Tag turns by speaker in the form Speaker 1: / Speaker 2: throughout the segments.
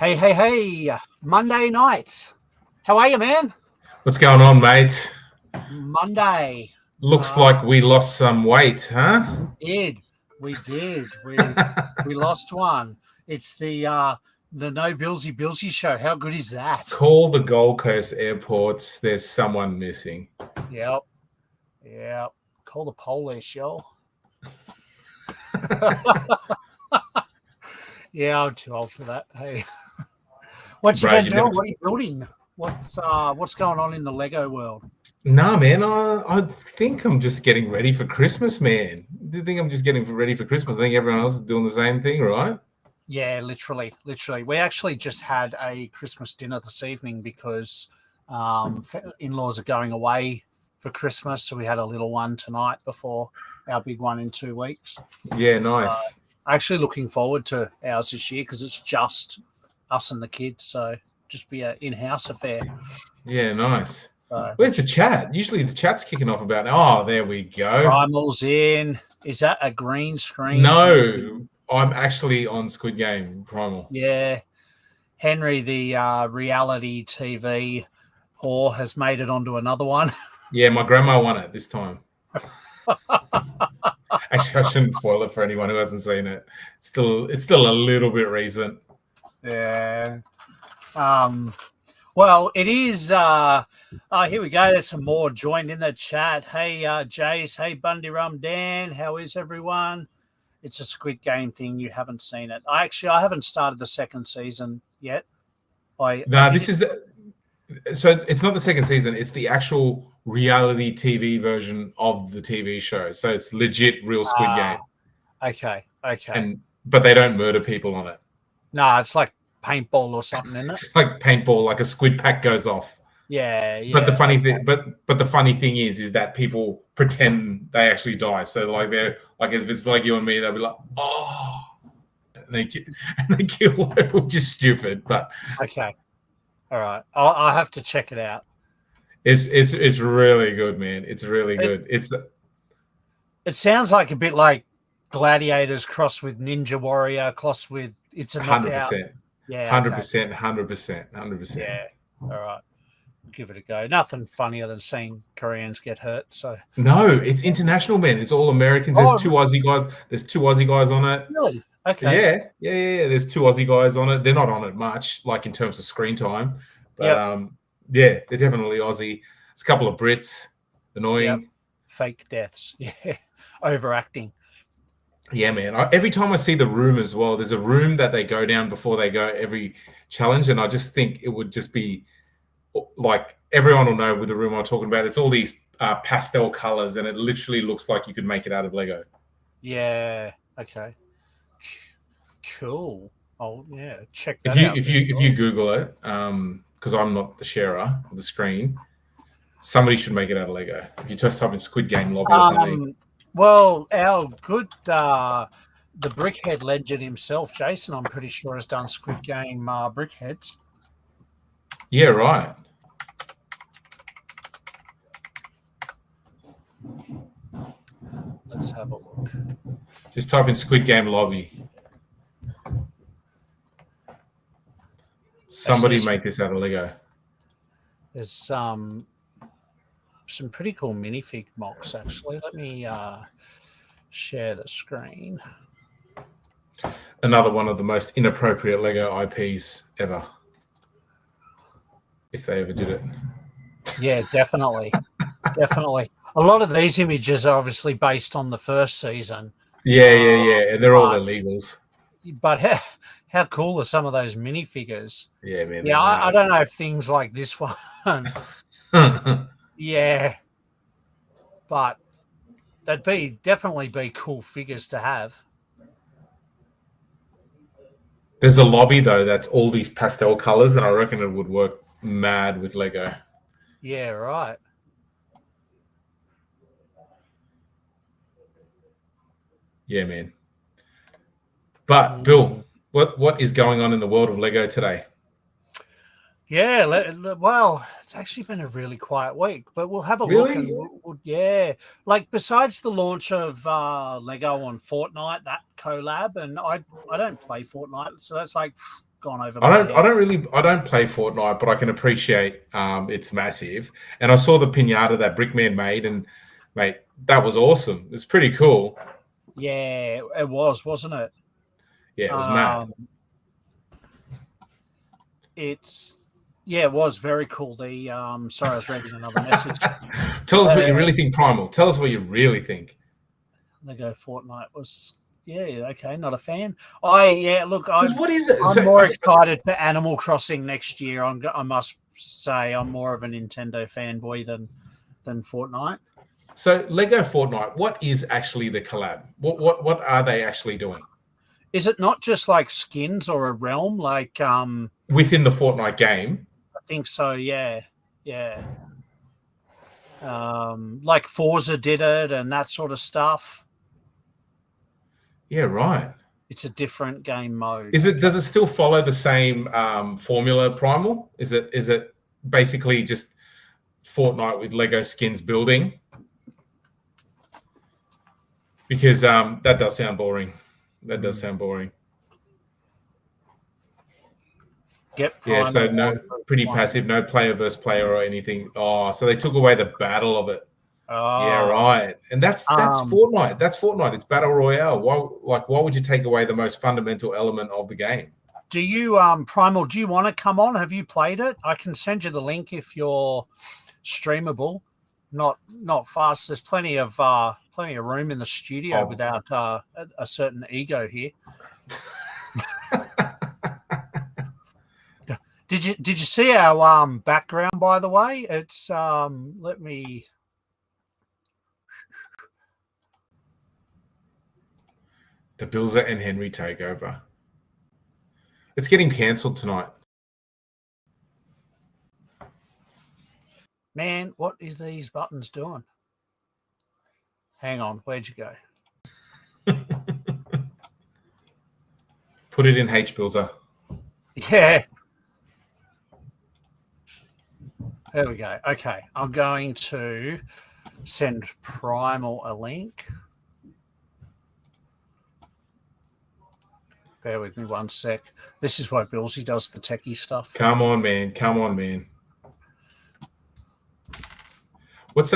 Speaker 1: Hey. Monday night. How are you, man?
Speaker 2: What's going on, mate?
Speaker 1: Monday.
Speaker 2: Looks like we lost some weight, huh?
Speaker 1: We did. We lost one. It's the No Bilsy show. How good is that?
Speaker 2: Call the Gold Coast airports. There's someone missing.
Speaker 1: Yep. Call the police, yo. Yeah, I'm too old for that. Hey. What you been doing? What are you building? What's going on in the Lego world?
Speaker 2: Nah, man, I think I'm just getting ready for Christmas, man. Do you think I'm just getting ready for Christmas? I think everyone else is doing the same thing, right?
Speaker 1: Yeah, literally. We actually just had a Christmas dinner this evening because in-laws are going away for Christmas, so we had a little one tonight before our big one in 2 weeks.
Speaker 2: Yeah, nice.
Speaker 1: Actually looking forward to ours this year because it's just us and the kids, so just be an in-house affair.
Speaker 2: Yeah, nice. Where's the chat? Usually the chat's kicking off about, oh, there we go.
Speaker 1: Primal's in. Is that a green screen?
Speaker 2: No, I'm actually on Squid Game Primal.
Speaker 1: Yeah. Henry, the reality TV whore, has made it onto another one.
Speaker 2: Yeah, my grandma won it this time. Actually, I shouldn't spoil it for anyone who hasn't seen it. It's still a little bit recent.
Speaker 1: Yeah. Well, it is. Here we go. There's some more joined in the chat. Hey, Jace. Hey, Bundy Rum Dan. How is everyone? It's a Squid Game thing. You haven't seen it. I haven't started the second season yet.
Speaker 2: So it's not the second season. It's the actual reality TV version of the TV show. So it's legit real Squid Game.
Speaker 1: Okay.
Speaker 2: But they don't murder people on it.
Speaker 1: No, it's like paintball or something, isn't it?
Speaker 2: It's like paintball, like a squid pack goes off.
Speaker 1: Yeah.
Speaker 2: But the funny thing, but the funny thing is that people pretend they actually die. So like they're like, if it's like you and me, they'll be like, oh, and they kill people, which is stupid. But
Speaker 1: okay, all right, I'll have to check it out.
Speaker 2: It's really good, man. It's really good.
Speaker 1: It sounds like a bit like Gladiators crossed with Ninja Warrior, crossed with It's a Knockout.
Speaker 2: 100%. Yeah, 100%.
Speaker 1: Yeah, all right. Give it a go. Nothing funnier than seeing Koreans get hurt. So
Speaker 2: no, it's international, man. It's all Americans. There's two Aussie guys. There's two Aussie guys on it.
Speaker 1: Really? Okay.
Speaker 2: Yeah. There's two Aussie guys on it. They're not on it much, like in terms of screen time. But yeah, they're definitely Aussie. It's a couple of Brits. Annoying.
Speaker 1: Yep. Fake deaths. Yeah. Overacting.
Speaker 2: Yeah, man. Every time I see the room as well, there's a room that they go down before they go every challenge, and I just think it would just be like everyone will know with the room I'm talking about. It's all these pastel colors, and it literally looks like you could make it out of Lego.
Speaker 1: Yeah. Okay. Cool. Oh yeah. Check that out.
Speaker 2: If you Google it, because I'm not the sharer of the screen, somebody should make it out of Lego. If you just type in Squid Game lobby or something.
Speaker 1: Well, our good the Brickhead legend himself, Jason, I'm pretty sure has done Squid Game Brickheads.
Speaker 2: Yeah, right.
Speaker 1: Let's have a look.
Speaker 2: Just type in Squid Game lobby. Somebody make this out of Lego.
Speaker 1: There's some pretty cool minifig mocks, actually. Let me share the screen.
Speaker 2: Another one of the most inappropriate Lego IPs ever. If they ever did it.
Speaker 1: Yeah, definitely. Definitely. A lot of these images are obviously based on the first season.
Speaker 2: Yeah. And they're all illegals.
Speaker 1: But how cool are some of those minifigures?
Speaker 2: Yeah, man.
Speaker 1: Yeah, I don't know if things like this one. Yeah. But they'd definitely be cool figures to have.
Speaker 2: There's a lobby, though, that's all these pastel colors, and I reckon it would work mad with Lego.
Speaker 1: Yeah, right.
Speaker 2: Yeah, man. But Bill, what is going on in the world of Lego today?
Speaker 1: Yeah, well, it's actually been a really quiet week, but we'll have a look. And like besides the launch of Lego on Fortnite, that collab, and I don't play Fortnite, so that's like gone over
Speaker 2: I
Speaker 1: my
Speaker 2: don't.
Speaker 1: head.
Speaker 2: I don't play Fortnite, but I can appreciate it's massive. And I saw the pinata that Brickman made, and mate, that was awesome. It's pretty cool.
Speaker 1: Yeah, it was, wasn't it?
Speaker 2: Yeah, it was mad.
Speaker 1: It was very cool. The sorry, I was reading another message.
Speaker 2: Tell us what you really think, Primal. Tell us what you really think.
Speaker 1: Lego Fortnite was okay, not a fan. I'm
Speaker 2: What is it?
Speaker 1: I'm more excited for Animal Crossing next year. I must say I'm more of a Nintendo fanboy than Fortnite.
Speaker 2: So Lego Fortnite, what is actually the collab? What are they actually doing?
Speaker 1: Is it not just like skins or a realm like
Speaker 2: within the Fortnite game?
Speaker 1: I think so, yeah. Like Forza did it and that sort of stuff.
Speaker 2: Yeah, right.
Speaker 1: It's a different game mode.
Speaker 2: Does it still follow the same formula, Primal? Is it basically just Fortnite with Lego skins building? Because that does sound boring. That does sound boring.
Speaker 1: Yeah,
Speaker 2: so no, pretty passive, no player versus player or anything. Oh, so they took away the battle of it. Yeah, right. And that's Fortnite. That's Fortnite. It's battle royale. Why would you take away the most fundamental element of the game?
Speaker 1: Do you Primal, do you want to come on? Have you played it? I can send you the link if you're streamable. Not fast. There's plenty of room in the studio without a certain ego here. Did you see our background, by the way? It's let me.
Speaker 2: The Bilsy and Henry takeover. It's getting cancelled tonight.
Speaker 1: Man, what is these buttons doing? Hang on, where'd you go?
Speaker 2: Put it in H, Bilsy.
Speaker 1: Yeah. There we go. Okay, I'm going to send Primal a link. Bear with me one sec. This is why Bilsy does the techie stuff.
Speaker 2: Come on, man. What's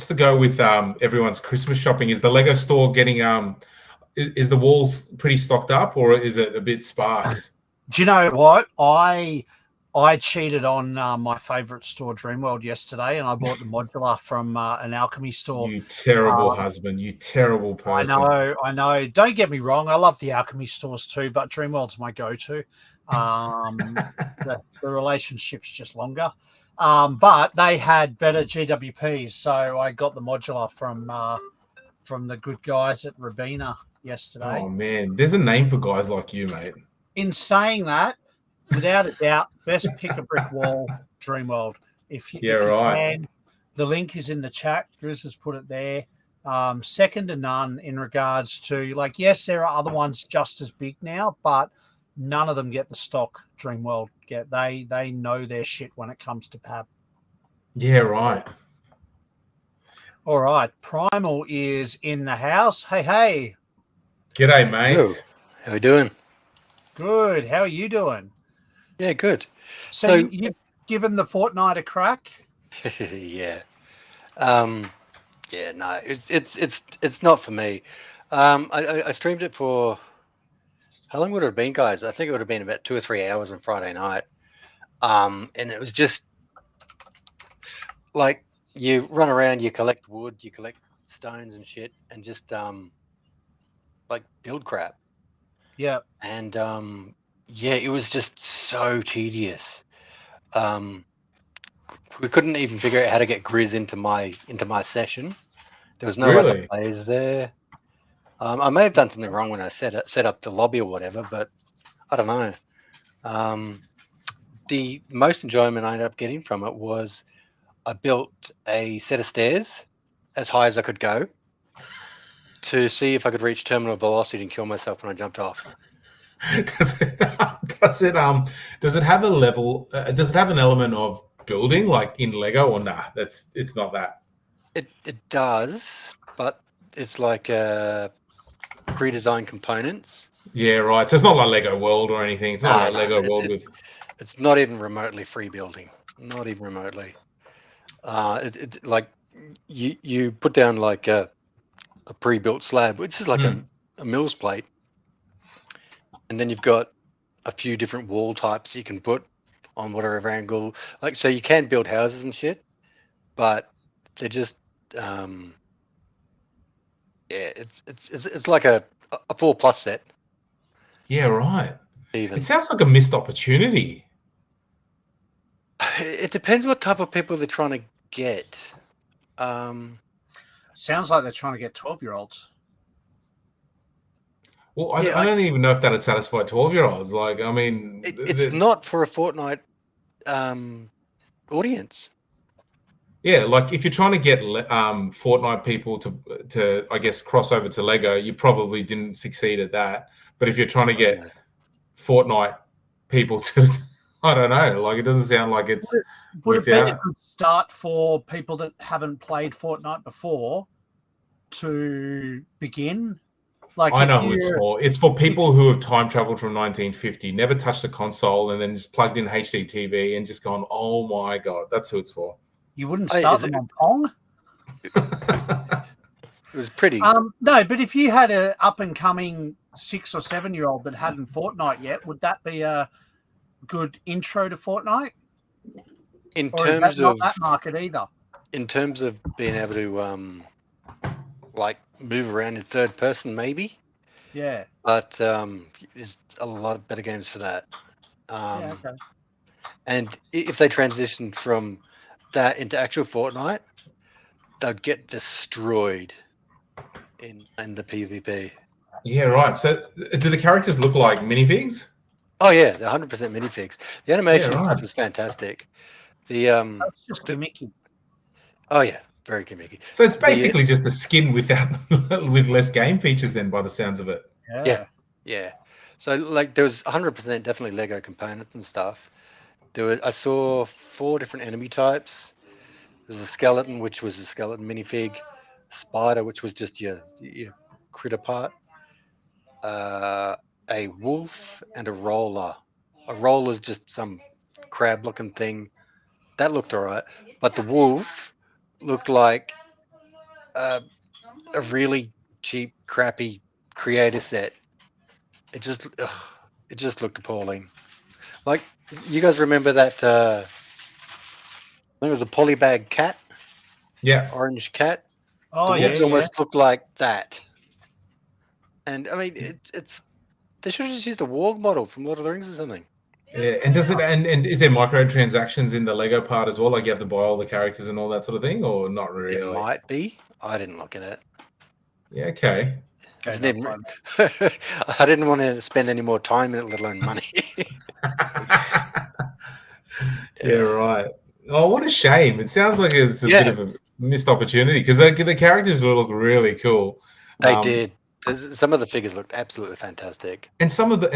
Speaker 2: the go with everyone's Christmas shopping? Is the Lego store getting is the walls pretty stocked up, or is it a bit sparse?
Speaker 1: Do you know what? I cheated on my favorite store, Dreamworld, yesterday, and I bought the modular from an alchemy store.
Speaker 2: You terrible husband. You terrible person.
Speaker 1: I know. Don't get me wrong. I love the alchemy stores too, but Dreamworld's my go-to. The relationship's just longer. But they had better GWPs, so I got the modular from the good guys at Rabina yesterday.
Speaker 2: Oh, man. There's a name for guys like you, mate.
Speaker 1: In saying that, without a doubt, best pick a brick wall, Dreamworld. If you can, the link is in the chat. Grizz has put it there. Second to none in regards to, like, yes, there are other ones just as big now, but none of them get the stock Dreamworld get. They know their shit when it comes to PAB.
Speaker 2: Yeah, right.
Speaker 1: All right. Primal is in the house. Hey.
Speaker 2: G'day, mate.
Speaker 3: Hello. How we doing?
Speaker 1: Good. How are you doing?
Speaker 3: Yeah, good.
Speaker 1: So you've given the Fortnite a crack?
Speaker 3: Yeah. Yeah, no, it's not for me. I streamed it for, how long would it have been, guys? I think it would have been about 2 or 3 hours on Friday night. And it was just like you run around, you collect wood, you collect stones and shit, and just like build crap.
Speaker 1: Yeah.
Speaker 3: And yeah, it was just so tedious. We couldn't even figure out how to get Grizz into my session. There was no other players there. I may have done something wrong when I set up the lobby or whatever, but I don't know. The most enjoyment I ended up getting from it was I built a set of stairs as high as I could go to see if I could reach terminal velocity and kill myself when I jumped off.
Speaker 2: Does it have a level? Does it have an element of building like in Lego, or nah? It's not that.
Speaker 3: It does, but it's like pre-designed components.
Speaker 2: Yeah, right. So it's not like Lego World or anything. It's not like
Speaker 3: No,
Speaker 2: Lego World with.
Speaker 3: it's not even remotely free building. Not even remotely. It's like you put down like a pre-built slab, which is like a mill's plate, and then you've got a few different wall types you can put on whatever angle. Like, so you can build houses and shit, but they're just it's like a 4+ set.
Speaker 2: Yeah, right.
Speaker 3: Even
Speaker 2: It sounds like a missed opportunity.
Speaker 3: it depends what type of people they're trying to get.
Speaker 1: Sounds like they're trying to get 12-year-olds.
Speaker 2: Well, I don't even know if that'd satisfy 12-year-olds. Like, I mean,
Speaker 3: it's not for a Fortnite audience.
Speaker 2: Yeah, like if you're trying to get Fortnite people to I guess cross over to Lego, you probably didn't succeed at that. But if you're trying to get Fortnite people to, I don't know, like it doesn't sound like it's
Speaker 1: would it be a good start for people that haven't played Fortnite before to begin? Like,
Speaker 2: I know who it's for. It's for people who have time traveled from 1950, never touched a console, and then just plugged in HD TV and just gone, "Oh my god, that's who it's for."
Speaker 1: You wouldn't start them on Pong?
Speaker 3: It was pretty.
Speaker 1: No, but if you had a up-and-coming 6 or 7-year-old that hadn't Fortnite yet, would that be a good intro to Fortnite?
Speaker 3: In
Speaker 1: or
Speaker 3: terms
Speaker 1: is that not that market either?
Speaker 3: In terms of being able to like move around in third person, maybe.
Speaker 1: Yeah.
Speaker 3: But there's a lot of better games for that.
Speaker 1: Yeah, okay.
Speaker 3: And if they transitioned from that into actual Fortnite, they'd get destroyed in the PvP.
Speaker 2: Yeah, right. So, do the characters look like minifigs?
Speaker 3: Oh yeah, they're 100% minifigs. The animation stuff is fantastic. The
Speaker 1: That's just gimmicky.
Speaker 3: Oh yeah, very gimmicky.
Speaker 2: So it's basically just a skin without with less game features, then, by the sounds of it.
Speaker 3: Yeah. So like there was 100% definitely Lego components and stuff. I saw 4 different enemy types. There's a skeleton, which was a skeleton minifig, spider, which was just your critter part, a wolf, and a roller. A roller is just some crab-looking thing. That looked alright, but the wolf looked like a really cheap, crappy creator set. It just looked appalling. Like, you guys remember that? I think it was a polybag cat.
Speaker 2: Yeah.
Speaker 3: Orange cat.
Speaker 1: Oh,
Speaker 3: the wolves almost looked like that. And I mean, it's they should have just used a warg model from Lord of the Rings or something.
Speaker 2: Yeah, and does it and is there microtransactions in the Lego part as well? Like you have to buy all the characters and all that sort of thing, or not really?
Speaker 3: It might be. I didn't look at it.
Speaker 2: Yeah. Okay.
Speaker 3: I didn't want to spend any more time in it, let alone money.
Speaker 2: Yeah, right. Oh, what a shame. It sounds like it's a bit of a missed opportunity because the characters will look really cool.
Speaker 3: They did. Some of the figures looked absolutely fantastic.
Speaker 2: And some of the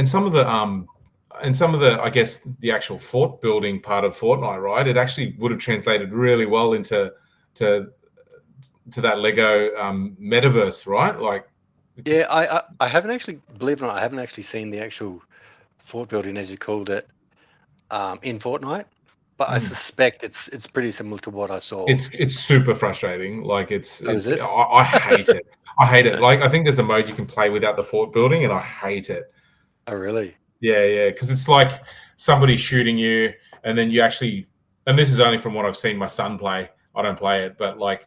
Speaker 2: I guess the actual fort building part of Fortnite, right? It actually would have translated really well into that Lego metaverse, right? Like
Speaker 3: I haven't actually, believe it or not, I haven't actually seen the actual fort building, as you called it, in Fortnite, but I suspect it's pretty similar to what I saw.
Speaker 2: It's super frustrating. Like it's
Speaker 3: is it?
Speaker 2: I hate it. I hate it. Like I think there's a mode you can play without the fort building, and I hate it.
Speaker 3: Oh really?
Speaker 2: Yeah, because it's like somebody shooting you, and then you actually, and this is only from what I've seen my son play. I don't play it, but like,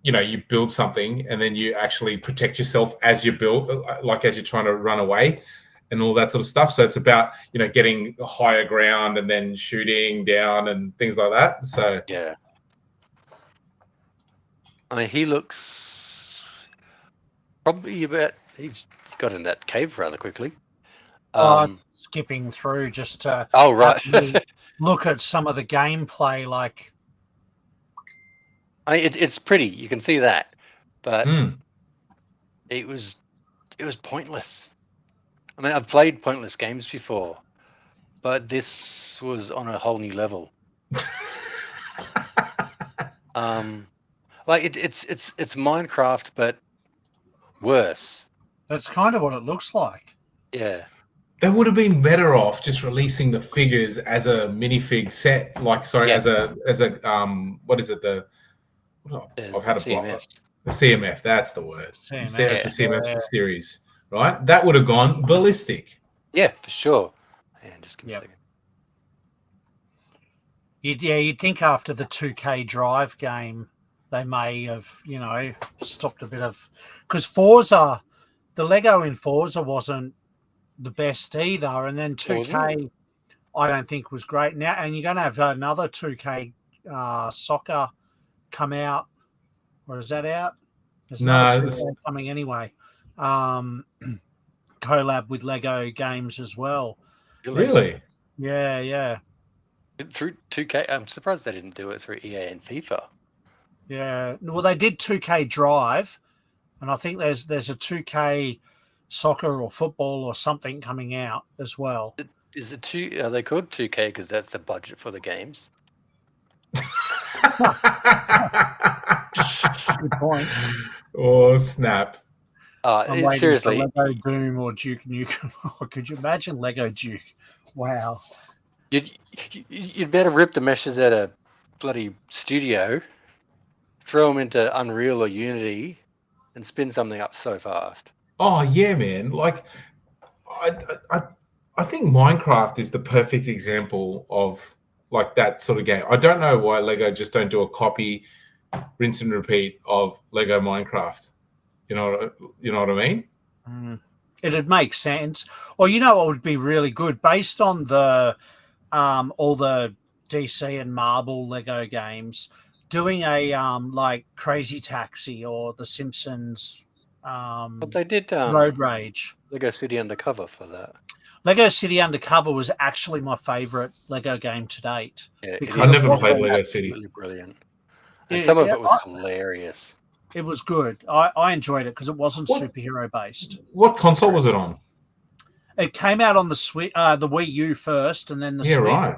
Speaker 2: you build something, and then you actually protect yourself as you build, like as you're trying to run away, and all that sort of stuff. So it's about getting higher ground and then shooting down and things like that. So
Speaker 3: yeah, I mean, he looks probably he's got in that cave rather quickly.
Speaker 1: Skipping through just to look at some of the gameplay. Like,
Speaker 3: it's pretty. You can see that, but it was pointless. I mean, I've played pointless games before, but this was on a whole new level. Like it's Minecraft, but worse.
Speaker 1: That's kind of what it looks like.
Speaker 3: Yeah.
Speaker 2: They would have been better off just releasing the figures as a minifig set, as a what is it? I've had a block. The CMF, that's the word.
Speaker 1: CMF,
Speaker 2: it's a CMF series, right? That would have gone ballistic.
Speaker 3: Yeah, for sure. And just give me a second.
Speaker 1: You'd think after the 2K Drive game, they may have, stopped a bit of, because Forza, the Lego in Forza wasn't the best either, and then 2K, I don't think was great now. And you're going to have another 2K soccer come out, or is that out? There's another 2K coming anyway. Collab with Lego games as well.
Speaker 2: Really?
Speaker 1: Yeah.
Speaker 3: Through 2K, I'm surprised they didn't do it through EA and FIFA.
Speaker 1: Yeah, well, they did 2K Drive, and I think there's a 2K soccer or football or something coming out as well.
Speaker 3: Is it are they called 2K because that's the budget for the games?
Speaker 1: Good point.
Speaker 2: Oh, snap.
Speaker 3: Seriously.
Speaker 1: Lego Doom or Duke Nukem. Could you imagine Lego Duke? Wow.
Speaker 3: You'd better rip the meshes out of bloody Studio, throw them into Unreal or Unity, and spin something up so fast.
Speaker 2: Oh yeah, man! Like, I think Minecraft is the perfect example of like that sort of game. I don't know why Lego just don't do a copy, rinse and repeat of Lego Minecraft. You know what I mean?
Speaker 1: It'd make sense. Or what would be really good based on the all the DC and Marvel Lego games, doing a like Crazy Taxi or The Simpsons.
Speaker 3: But they did
Speaker 1: Road Rage.
Speaker 3: Lego City Undercover for that.
Speaker 1: Lego City Undercover was actually my favorite Lego game to date.
Speaker 3: Yeah,
Speaker 2: I never played Lego City.
Speaker 3: Brilliant. And some of it was hilarious.
Speaker 1: It was good. I enjoyed it because it wasn't superhero based.
Speaker 2: What console was it on?
Speaker 1: It came out on the Switch, the Wii U first, and then the Switch.
Speaker 2: Right.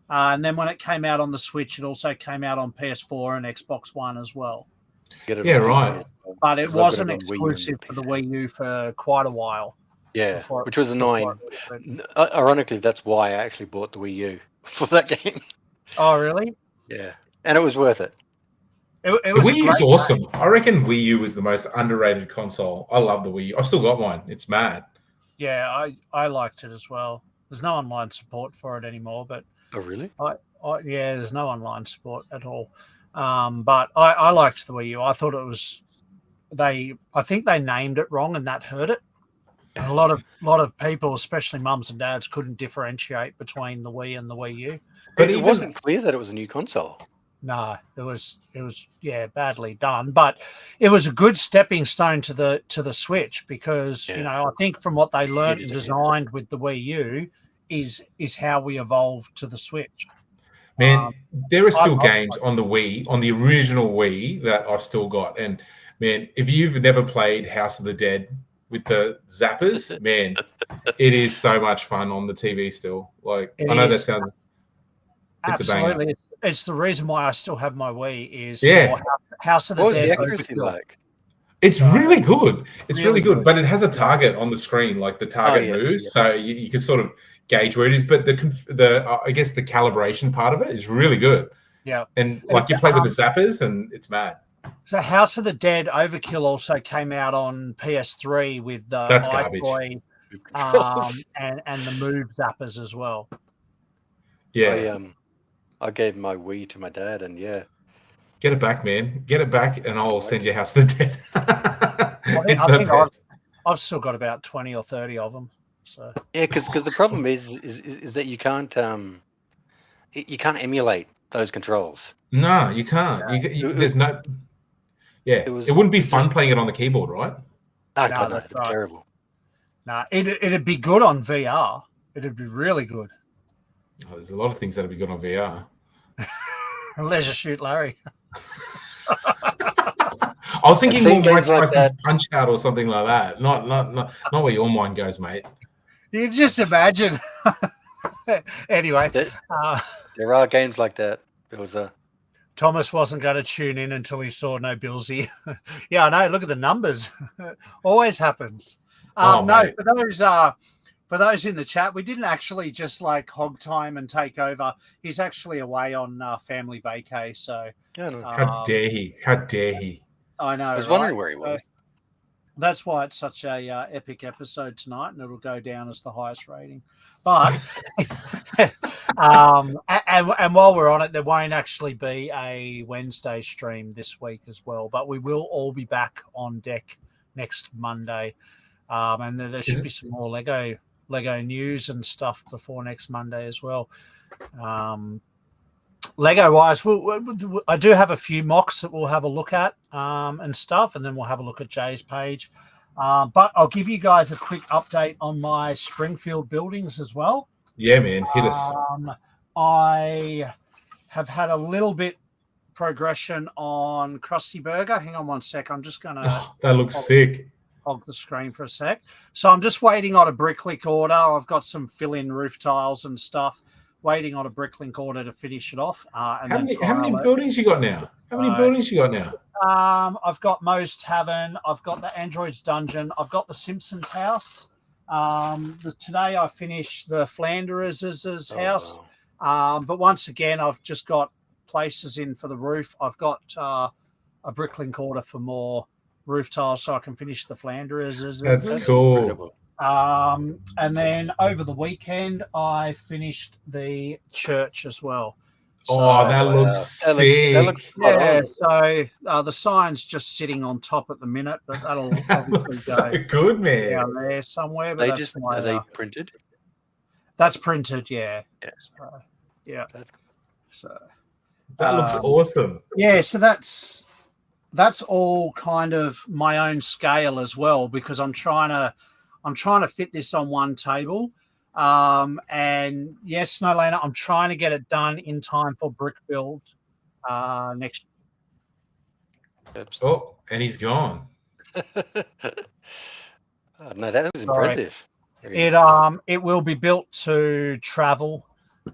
Speaker 1: And then when it came out on the Switch, it also came out on PS4 and Xbox One as well.
Speaker 2: Right.
Speaker 1: But it wasn't exclusive for the Wii U for quite a while.
Speaker 3: Yeah, which was annoying. Ironically, that's why I actually bought the Wii U for that game.
Speaker 1: Oh, really?
Speaker 3: Yeah, and it was worth it.
Speaker 2: The Wii U is awesome. I reckon Wii U is the most underrated console. I love the Wii U. I've still got one. It's mad.
Speaker 1: Yeah, I liked it as well. There's no online support for it anymore, but
Speaker 3: oh really?
Speaker 1: Yeah, there's no online support at all. But I liked the Wii U. I thought it was I think they named it wrong, and that hurt it. And a lot of people, especially mums and dads, couldn't differentiate between the Wii and the Wii U.
Speaker 3: But it wasn't clear that it was a new console.
Speaker 1: No, it was badly done, but it was a good stepping stone to the Switch because I think from what they learned and designed with the Wii U is how we evolved to the Switch.
Speaker 2: Man, there are still games on the Wii, on the original Wii, that I've still got. And man, if you've never played House of the Dead with the zappers, man, it is so much fun on the TV still. Like, I know that sounds
Speaker 1: absolutely. It's the reason why I still have my Wii. Is House of the Dead.
Speaker 3: What was the accuracy like?
Speaker 2: It's really good. It's really good, but it has a target on the screen, like the target moves, so you can sort of gauge where it is. But the I guess the calibration part of it is really good.
Speaker 1: Yeah,
Speaker 2: and like you play with the zappers, and it's mad.
Speaker 1: So House of the Dead Overkill also came out on PS3 with the iBoy, and the Move zappers as well.
Speaker 2: Yeah.
Speaker 3: I gave my Wii to my dad, and
Speaker 2: get it back, man. Get it back, and I'll send you House of the Dead.
Speaker 1: I think I've still got about 20 or 30 of them. So
Speaker 3: because the problem is that you can't emulate those controls.
Speaker 2: No, you can't. There's no. Yeah, it wouldn't be fun playing it on the keyboard, right?
Speaker 3: No, it'd be terrible.
Speaker 1: Nah, it'd be good on VR. It'd be really good.
Speaker 2: Oh, there's a lot of things that'd be good on VR.
Speaker 1: Leisure Shoot Larry.
Speaker 2: I was thinking more Mike Tyson's Punch Out or something like that. Not where your mind goes, mate.
Speaker 1: You just imagine. Anyway,
Speaker 3: there are games like that. There was
Speaker 1: Thomas wasn't going to tune in until he saw no Bilsy. Yeah, I know. Look at the numbers. Always happens.
Speaker 2: Oh,
Speaker 1: No,
Speaker 2: mate.
Speaker 1: for those in the chat, we didn't actually just like hog time and take over. He's actually away on family vacay, so
Speaker 3: Yeah, no.
Speaker 2: How dare he? How dare he?
Speaker 1: I know.
Speaker 3: I was
Speaker 1: right?
Speaker 3: wondering where he was.
Speaker 1: That's why it's such a epic episode tonight, and it'll go down as the highest rating. But and while we're on it, there won't actually be a Wednesday stream this week as well. But we will all be back on deck next Monday, and there should be some more Lego news and stuff before next Monday as well. Lego wise, I do have a few mocks that we'll have a look at and stuff, and then we'll have a look at Jay's page. But I'll give you guys a quick update on my Springfield buildings as well.
Speaker 2: Yeah, man, hit us.
Speaker 1: I have had a little bit progression on Krusty Burger. Hang on one sec. I'm just going to...
Speaker 2: that looks sick.
Speaker 1: Hog the screen for a sec. So I'm just waiting on a bricklink order. I've got some fill-in roof tiles and stuff. Waiting on a bricklink order to finish it off.
Speaker 2: How many buildings you got now?
Speaker 1: I've got Moe's Tavern. I've got the Android's Dungeon. I've got the Simpsons house. Today I finished the Flanders's house. But once again, I've just got places in for the roof. I've got a bricklink order for more roof tiles so I can finish the Flanders's.
Speaker 2: That's cool.
Speaker 3: Incredible.
Speaker 1: And then over the weekend, I finished the church as well. So,
Speaker 2: that looks sick.
Speaker 3: That looks
Speaker 1: so the sign's just sitting on top at the minute, but that'll obviously go
Speaker 2: so good, man.
Speaker 1: down there somewhere. But
Speaker 3: are they printed?
Speaker 1: That's printed, yeah.
Speaker 3: Yeah.
Speaker 1: So, yeah.
Speaker 2: So that looks awesome.
Speaker 1: Yeah, so that's all kind of my own scale as well, because I'm trying to fit this on one table. And yes, Snowlander, I'm trying to get it done in time for brick build next
Speaker 3: year.
Speaker 2: Oh, and he's gone.
Speaker 3: No, that was impressive.
Speaker 1: It will be built to travel.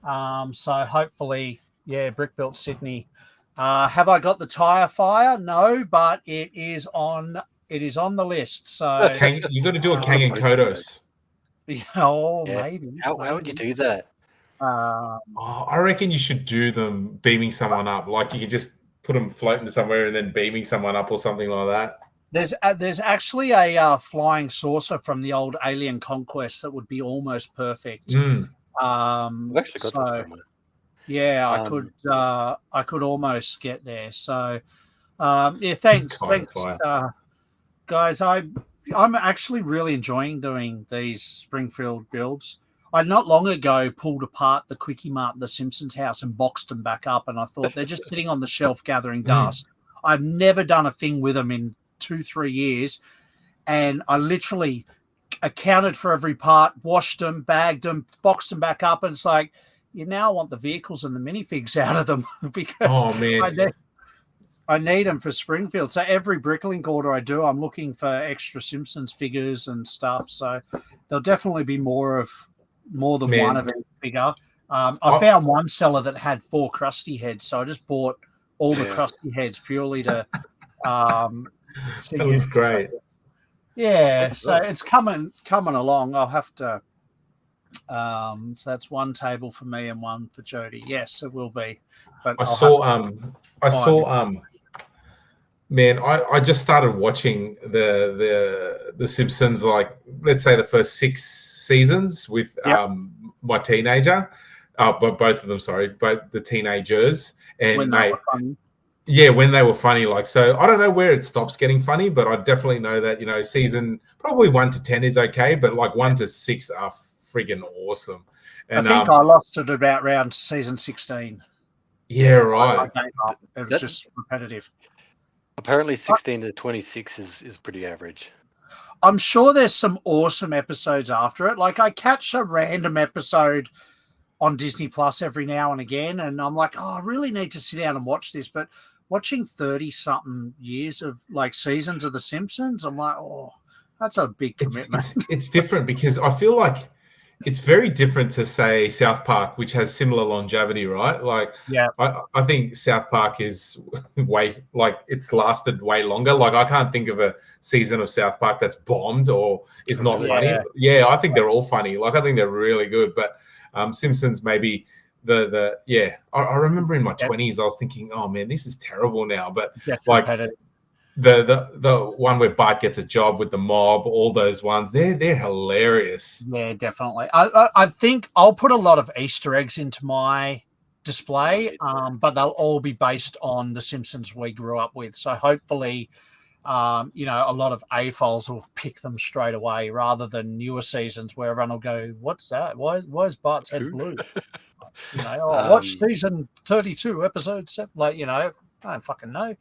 Speaker 1: So hopefully, Brick Built Sydney. Have I got the tire fire? No, but it is on the list. So
Speaker 2: you got to do a Kang and Kodos.
Speaker 1: Maybe.
Speaker 3: How would you do that?
Speaker 2: I reckon you should do them beaming someone up. Like you could just put them floating somewhere and then beaming someone up or something like that.
Speaker 1: There's actually a flying saucer from the old Alien Conquest that would be almost perfect.
Speaker 3: I've actually got that somewhere.
Speaker 1: Yeah, I could almost get there. So thanks, guys. I'm actually really enjoying doing these Springfield builds. I not long ago pulled apart the Quickie Mart, the Simpsons house, and boxed them back up, and I thought they're just sitting on the shelf gathering dust. I've never done a thing with them in 2-3 years, and I literally accounted for every part, washed them, bagged them, boxed them back up, and it's like, you now want the vehicles and the minifigs out of them because I need them for Springfield. So every bricklink order I do, I'm looking for extra Simpsons figures and stuff. So there'll definitely be more than one of each figure. I found one seller that had 4 Krusty heads, so I just bought all the Krusty heads purely to.
Speaker 2: That was great.
Speaker 1: Yeah, so it's coming along. I'll have to. So that's one table for me and one for Jody. Yes, it will be. But I
Speaker 2: saw. Man, I just started watching the Simpsons, like let's say the first 6 seasons with my teenager, but both of them, both the teenagers, and
Speaker 1: when they were funny.
Speaker 2: Yeah, when they were funny. Like, so I don't know where it stops getting funny, but I definitely know that season probably 1 to 10 is okay, but like 1 to 6 are friggin' awesome. And
Speaker 1: I think I lost it about around season 16.
Speaker 2: Yeah, right.
Speaker 1: I gave up. It was just repetitive.
Speaker 3: Apparently 16 to 26 is pretty average.
Speaker 1: I'm sure there's some awesome episodes after it. Like I catch a random episode on Disney Plus every now and again, and I'm like, I really need to sit down and watch this. But watching 30-something years of like seasons of The Simpsons, I'm like, that's a big commitment.
Speaker 2: It's different because I feel like it's very different to say South Park, which has similar longevity, right? Like,
Speaker 1: Yeah.
Speaker 2: I think South Park is it's lasted way longer. Like, I can't think of a season of South Park that's bombed or is not
Speaker 3: Really?
Speaker 2: funny. Yeah, I think they're all funny. Like, I think they're really good. But Simpsons, maybe I remember in my 20s, I was thinking, oh man, this is terrible now. But like, the one where Bart gets a job with the mob, all those ones, they're hilarious.
Speaker 1: Yeah, definitely. I think I'll put a lot of Easter eggs into my display, but they'll all be based on the Simpsons we grew up with. So hopefully, a lot of AFOLs will pick them straight away rather than newer seasons where everyone will go, "What's that? Why is Bart's head blue?" Watch season 32, episode 7. I don't fucking know.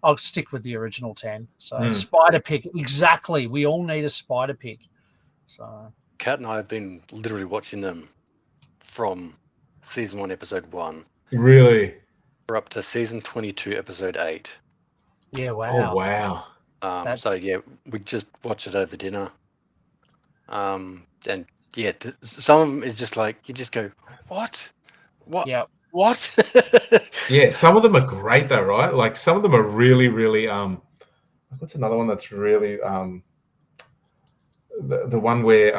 Speaker 1: I'll stick with the original 10. So Spider Pig, exactly. We all need a Spider Pig. So
Speaker 3: Kat and I have been literally watching them from season 1, episode 1.
Speaker 2: Really?
Speaker 3: We're up to season 22, episode 8.
Speaker 1: Yeah, wow.
Speaker 2: Oh, wow.
Speaker 3: So yeah, we just watch it over dinner. And yeah, some of them is just like, you just go, what?
Speaker 1: Yeah.
Speaker 3: What?
Speaker 2: Yeah, some of them are great though, right? Like, some of them are really, really what's another one that's really the one where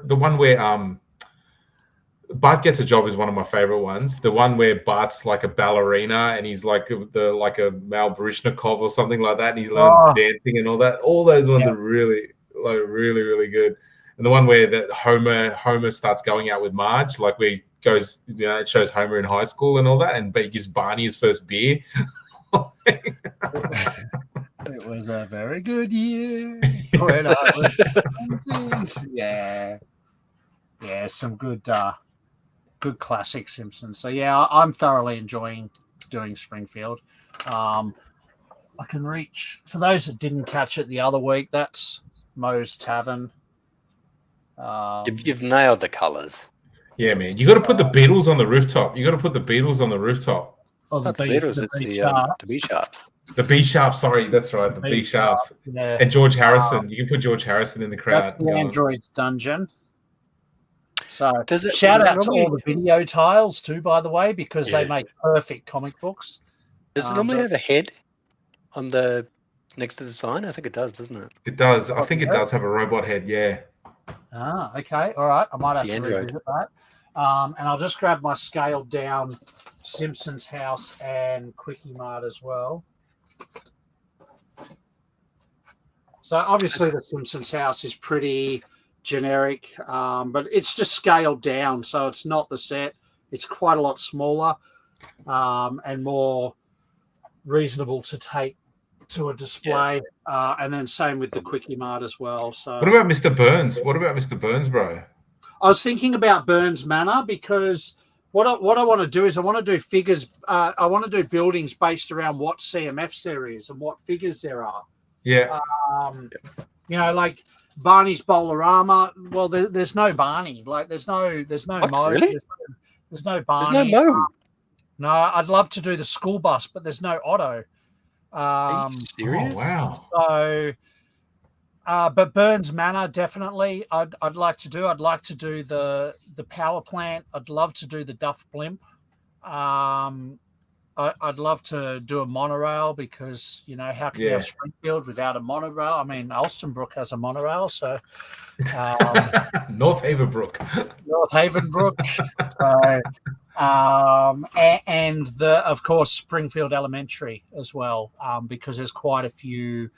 Speaker 2: the one where Bart Gets a Job is one of my favorite ones. The one where Bart's like a ballerina and he's like a Mal Baryshnikov or something like that, and he learns dancing and all that. All those ones are really, really, really good. And the one where that Homer starts going out with Marge, like where he goes, it shows Homer in high school and all that, but he gives Barney his first beer.
Speaker 1: It was a very good year when I was yeah, some good classic Simpsons. So yeah, I'm thoroughly enjoying doing Springfield. I can reach, for those that didn't catch it the other week, that's Moe's Tavern.
Speaker 3: You've nailed the colours.
Speaker 2: Yeah, man. You got to put the Beatles on the rooftop.
Speaker 1: Oh, the
Speaker 3: Beatles. It's the B sharps.
Speaker 2: The B sharps. Sorry, that's right. The B sharps.
Speaker 1: Yeah.
Speaker 2: And George Harrison. You can put George Harrison in the crowd.
Speaker 1: That's the Android's Dungeon. So shout out to all the video tiles too, by the way, because they make perfect comic books.
Speaker 3: Does it normally have a head on the next to the sign? I think it does, doesn't it?
Speaker 2: It does. I think it does have a robot head. Yeah.
Speaker 1: Ah, okay. All right. I might have to revisit that. And I'll just grab my scaled down Simpsons house and Quickie Mart as well. So obviously the Simpsons house is pretty generic, but it's just scaled down. So it's not the set. It's quite a lot smaller and more reasonable to take to a display. And then same with the Quickie Mart as well. So
Speaker 2: what about Mr. Burns, bro?
Speaker 1: I was thinking about Burns Manor because what I want to do is I want to do figures. I want to do buildings based around what CMFs there is and what figures there are.
Speaker 2: Yeah.
Speaker 1: Like Barney's Bowl-O-Rama. Well, there's no Barney. Like there's no Mo.
Speaker 3: Really?
Speaker 1: There's no Barney.
Speaker 3: There's no Mo.
Speaker 1: No, I'd love to do the school bus, but there's no Otto.
Speaker 3: Are you serious?
Speaker 2: Oh, wow.
Speaker 1: So, but Burns Manor definitely. I'd like to do. I'd like to do the power plant. I'd love to do the Duff Blimp. I'd love to do a monorail because how can you have Springfield without a monorail? I mean, Alstonbrook has a monorail, so
Speaker 2: North Havenbrook.
Speaker 1: So, and of course Springfield Elementary as well, because there's quite a few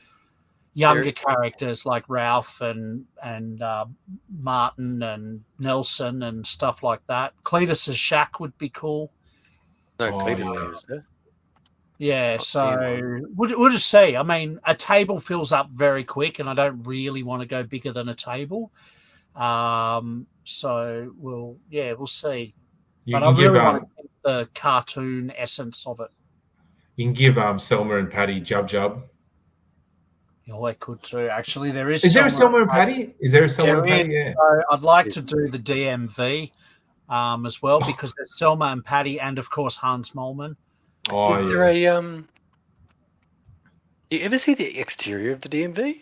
Speaker 1: younger characters like Ralph and Martin and Nelson and stuff like that. Cletus's shack would be cool.
Speaker 3: No, Cletus.
Speaker 1: Yeah, so we'll just see. I mean, a table fills up very quick, and I don't really want to go bigger than a table. So we'll see. But I really want to get the cartoon essence of it.
Speaker 2: You can give Selma and Patty Jub.
Speaker 1: Oh, I could too. Actually, there is.
Speaker 2: Is there a Selma and Patty? Is there a Selma and Patty? Yeah.
Speaker 1: So I'd like to do the DMV as well because there's Selma and Patty, and of course Hans Moleman.
Speaker 3: Oh, is there a Do you ever see the exterior of the DMV?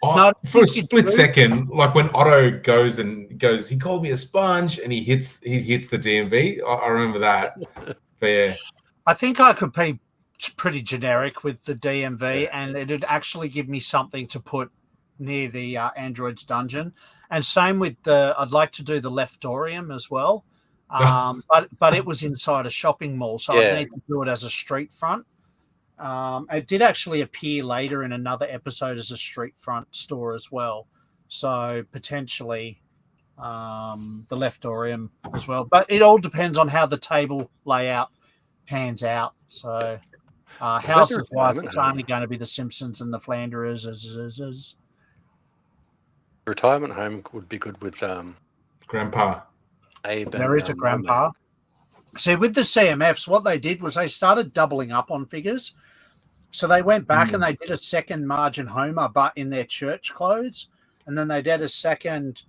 Speaker 2: For a split second, like when Otto goes, he called me a sponge, and he hits the DMV. I remember that. But yeah,
Speaker 1: I think I could be pretty generic with the DMV, and it'd actually give me something to put near the android's dungeon. And same with I'd like to do the Leftorium as well, but it was inside a shopping mall, so I'd need to do it as a street front. It did actually appear later in another episode as a street front store as well, so potentially the Leftorium as well. But it all depends on how the table layout pans out. So houses wise, it's only going to be the Simpsons and the Flanders.
Speaker 3: Retirement home would be good with
Speaker 2: Grandpa.
Speaker 3: Abe.
Speaker 1: There is a Grandpa. See, with the CMFs, what they did was they started doubling up on figures. So they went back and they did a second Marge and Homer, but in their church clothes. And then they did a second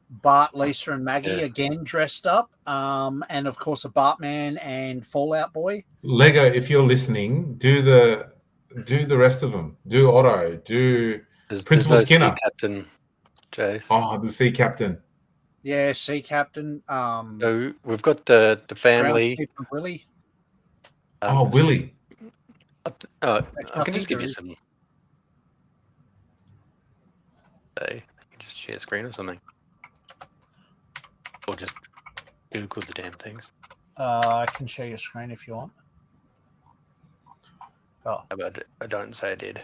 Speaker 1: Bart, Lisa, and Maggie again dressed up. And, of course, a Bartman and Fallout Boy.
Speaker 2: Lego, if you're listening, do the rest of them. Do Otto. Do Principal Skinner.
Speaker 3: Sea Captain, Jace.
Speaker 2: Oh, the Sea Captain.
Speaker 1: Yeah, Sea Captain.
Speaker 3: So we've got the family.
Speaker 1: Willie.
Speaker 2: Willie.
Speaker 3: I can just give you some. You can just share screen or something, or just Google the damn things.
Speaker 1: I can share your screen if you want. Oh,
Speaker 3: I don't say I did.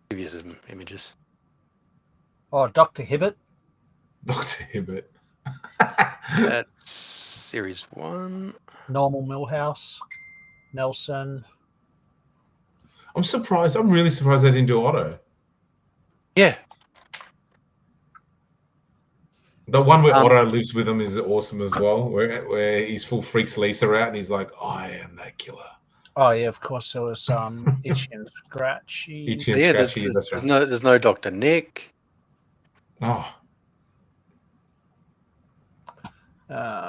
Speaker 3: Give you some images.
Speaker 1: Oh, Dr. Hibbert.
Speaker 2: Dr. Hibbert.
Speaker 3: That's series 1.
Speaker 1: Normal Millhouse. Nelson.
Speaker 2: I'm surprised. I'm really surprised they didn't do Otto.
Speaker 3: Yeah.
Speaker 2: The one where Otto lives with him is awesome as well, where he's full freaks Lisa out and he's like, I am that killer.
Speaker 1: Oh, yeah, of course. There was Itchy and Scratchy.
Speaker 2: Itchy and Scratchy, that's right.
Speaker 3: There's no Dr. Nick.
Speaker 2: Oh.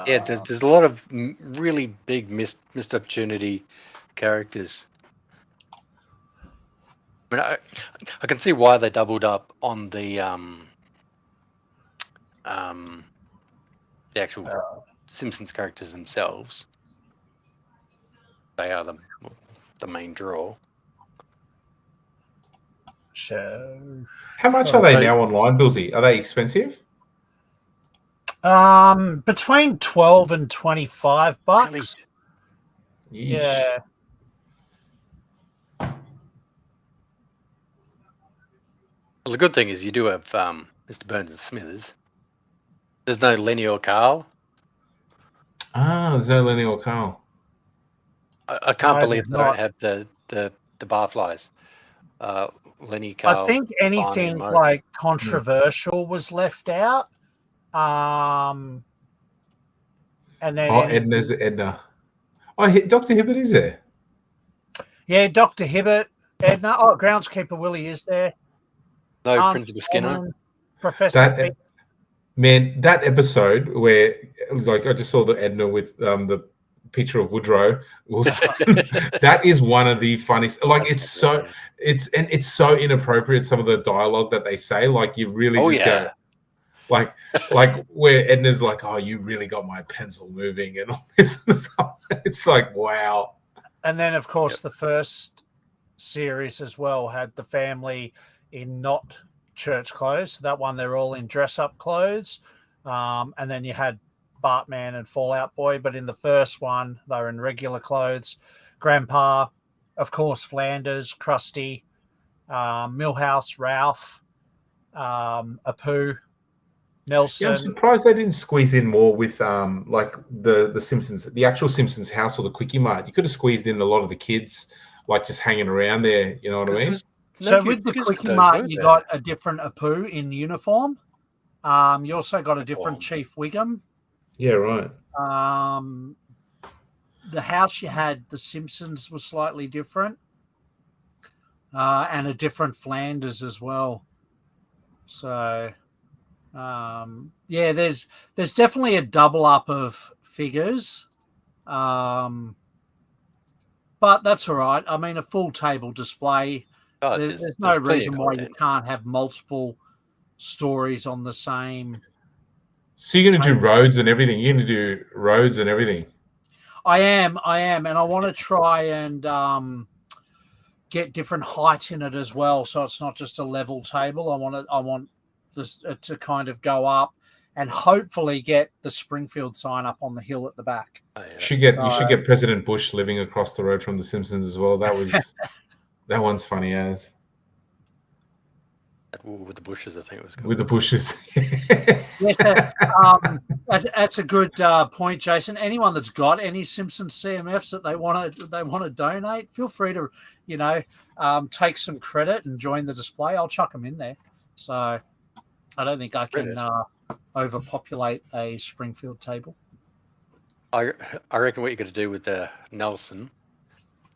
Speaker 3: There's a lot of really big missed opportunity characters. I mean, I can see why they doubled up on the actual Simpsons characters themselves. They are the main draw.
Speaker 1: So,
Speaker 2: how much are they now online, Bilsy? Are they expensive?
Speaker 1: Between $12 and $25.
Speaker 2: Really?
Speaker 1: Yeah.
Speaker 3: Well, the good thing is you do have Mr. Burns and Smithers. There's no Lenny or Carl.
Speaker 2: There's no Lenny or Carl.
Speaker 3: I can't believe they don't have the barflies. Lenny, Carl.
Speaker 1: I think anything like controversial was left out. And then
Speaker 2: Edna's Edna. Dr. Hibbert is there.
Speaker 1: Yeah, Dr. Hibbert, Edna. Oh, groundskeeper Willie is there.
Speaker 3: No Principal Skinner.
Speaker 1: Professor.
Speaker 2: That episode where, like, I just saw the Edna with the picture of Woodrow. That is one of the funniest. Like, it's so inappropriate. Some of the dialogue that they say, like, you really go. Like where Edna's like, oh, you really got my pencil moving and all this stuff. It's like, wow. And
Speaker 1: then, of course, the first series as well had the family in not church clothes. So that one, they're all in dress-up clothes. And then you had Bartman and Fallout Boy. But in the first one, they were in regular clothes. Grandpa, of course, Flanders, Krusty, Milhouse, Ralph, Apu, Nelson.
Speaker 2: Yeah, I'm surprised they didn't squeeze in more with like the Simpsons, the actual Simpsons house or the Quickie Mart. You could have squeezed in a lot of the kids, like just hanging around there. You know what I mean?
Speaker 1: So with the Quickie Mart, you got a different Apu in uniform. You also got a different Chief Wiggum.
Speaker 2: Yeah, right.
Speaker 1: The house you had, the Simpsons, was slightly different, and a different Flanders as well. So. There's definitely a double up of figures, but that's all right. I mean, a full table display
Speaker 3: Oh,
Speaker 1: There's no
Speaker 3: plenty
Speaker 1: reason
Speaker 3: of
Speaker 1: why you
Speaker 3: content.
Speaker 1: can't have multiple stories on the same.
Speaker 2: So you're going to do roads and everything. You're going to do roads and everything.
Speaker 1: I am, and I want to try and get different height in it as well, so it's not just a level table. I want this to kind of go up, and hopefully get the Springfield sign up on the hill at the back.
Speaker 3: Oh, yeah.
Speaker 2: You should get President Bush living across the road from The Simpsons as well. That one's funny as.
Speaker 3: With the bushes, I think it was called.
Speaker 2: With the bushes.
Speaker 1: Yes, that's a good point, Jason. Anyone that's got any Simpsons CMFs that they want to donate, feel free to take some credit and join the display. I'll chuck them in there. So I don't think I can overpopulate a Springfield table.
Speaker 3: I reckon what you're going to do with Nelson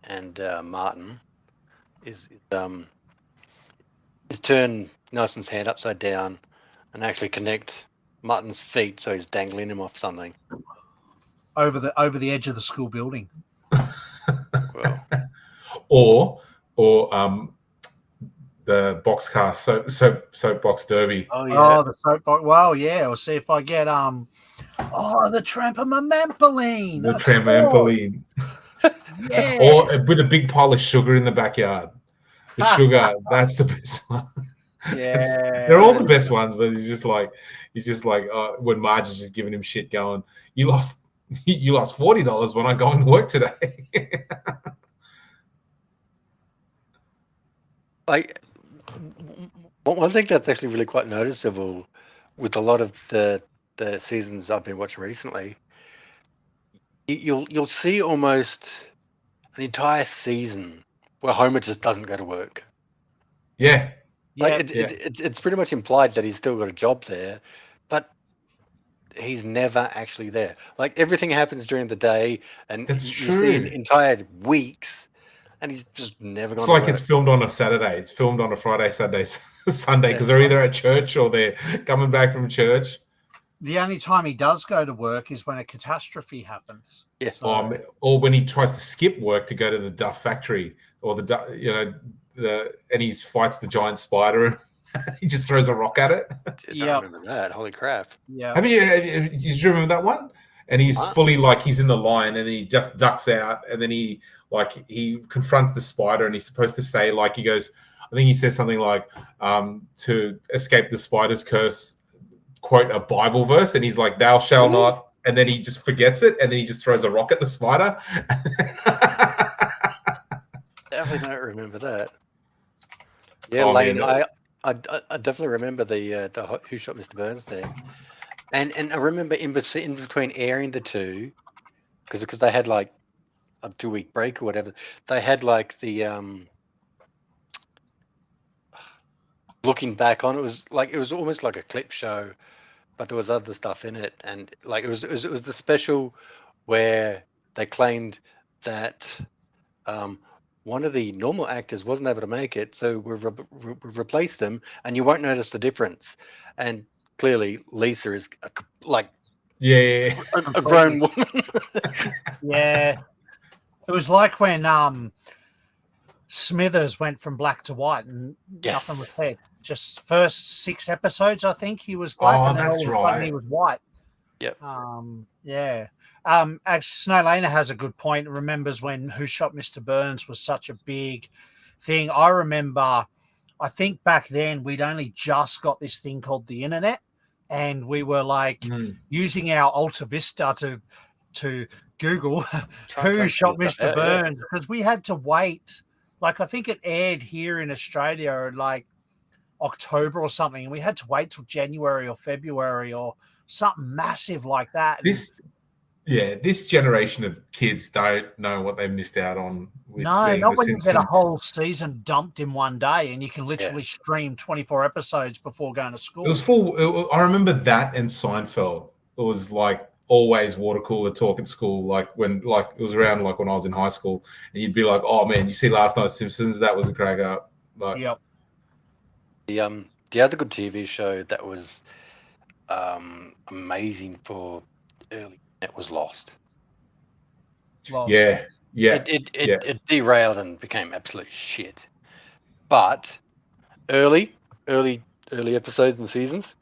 Speaker 3: and Martin is turn Nelson's hand upside down and actually connect Martin's feet so he's dangling him off something
Speaker 1: over the edge of the school building.
Speaker 3: Well,
Speaker 2: or the boxcar soapbox derby.
Speaker 3: Oh yeah.
Speaker 1: Oh, the soapbox. Well, yeah. We'll see if I get the Trampoline.
Speaker 2: The Trampoline.
Speaker 1: Yes.
Speaker 2: Or with a big pile of sugar in the backyard. The sugar, that's the best one.
Speaker 1: Yeah,
Speaker 2: they're all the best ones, but he's just like when Marge is just giving him shit, going, "You lost $40 when I go into work today."
Speaker 3: One thing that's actually really quite noticeable with a lot of the seasons I've been watching recently, you'll see almost an entire season where Homer just doesn't go to work.
Speaker 2: Yeah.
Speaker 3: It's pretty much implied that he's still got a job there, but he's never actually there. Like everything happens during the day, and
Speaker 2: that's
Speaker 3: you see entire weeks, and he's just never gone.
Speaker 2: It's like it's filmed on a Saturday. It's filmed on a Friday, Saturday, Sunday because they're either at church or they're coming back from church.
Speaker 1: The only time he does go to work is when a catastrophe happens.
Speaker 3: Yeah.
Speaker 2: So, or when he tries to skip work to go to the Duff factory or and he fights the giant spider and he just throws a rock at it.
Speaker 3: Yeah, I remember that. Holy crap!
Speaker 2: Yeah. Did you remember that one? And he's fully like he's in the line and he just ducks out and then he confronts the spider and he's supposed to say like he goes. I think he says something like to escape the spider's curse. Quote a Bible verse, and he's like, "Thou shalt not," and then he just forgets it, and then he just throws a rock at the spider.
Speaker 3: Definitely don't remember that. Yeah, Lane, I definitely remember the Who Shot Mr. Burns thing, and I remember in between airing the two, because they had like a 2-week break or whatever, they had like the looking back on it was almost like a clip show, but there was other stuff in it, and like it was the special where they claimed that one of the normal actors wasn't able to make it, so we've replaced them, and you won't notice the difference. And clearly, Lisa is a grown woman.
Speaker 1: Yeah, it was like when Smithers went from black to white, and nothing was said. Just first 6 episodes, I think he was black, and then all of a sudden he was white.
Speaker 3: Yep.
Speaker 1: Actually, Snow Lena has a good point. Remembers when Who Shot Mr. Burns was such a big thing. I remember, I think back then we'd only just got this thing called the internet, and we were like using our Alta Vista to Google Who Shot Mr. Burns, because we had to wait. Like I think it aired here in Australia like October or something, and we had to wait till January or February or something massive like that.
Speaker 2: This generation of kids don't know what they missed out on.
Speaker 1: Not when you get a whole season dumped in one day and you can literally stream 24 episodes before going to school.
Speaker 2: It was full. I remember that and Seinfeld. It was like always water cooler talk at school, like when it was around like when I was in high school, and you'd be like, "Oh man, you see last night's Simpsons? That was a crack up." Like,
Speaker 1: yep.
Speaker 3: The other good TV show that was amazing for early net was Lost.
Speaker 2: Yeah.
Speaker 3: It derailed and became absolute shit. But early episodes and seasons,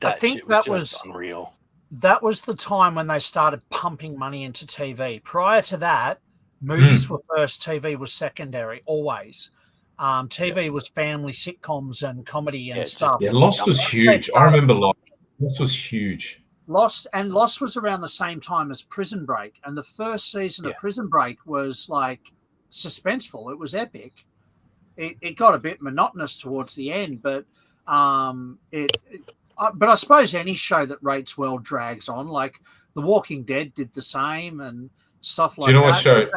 Speaker 1: I think
Speaker 3: shit was
Speaker 1: that
Speaker 3: just unreal.
Speaker 1: That was the time when they started pumping money into TV. Prior to that, movies were first, TV was secondary, always. TV was family sitcoms and comedy and stuff.
Speaker 2: Yeah, Lost was huge. I remember Lost. Lost was huge.
Speaker 1: Lost was around the same time as Prison Break, and the first season of Prison Break was like suspenseful. It was epic. It got a bit monotonous towards the end, but but I suppose any show that rates well drags on. Like The Walking Dead did the same and stuff like that.
Speaker 2: Do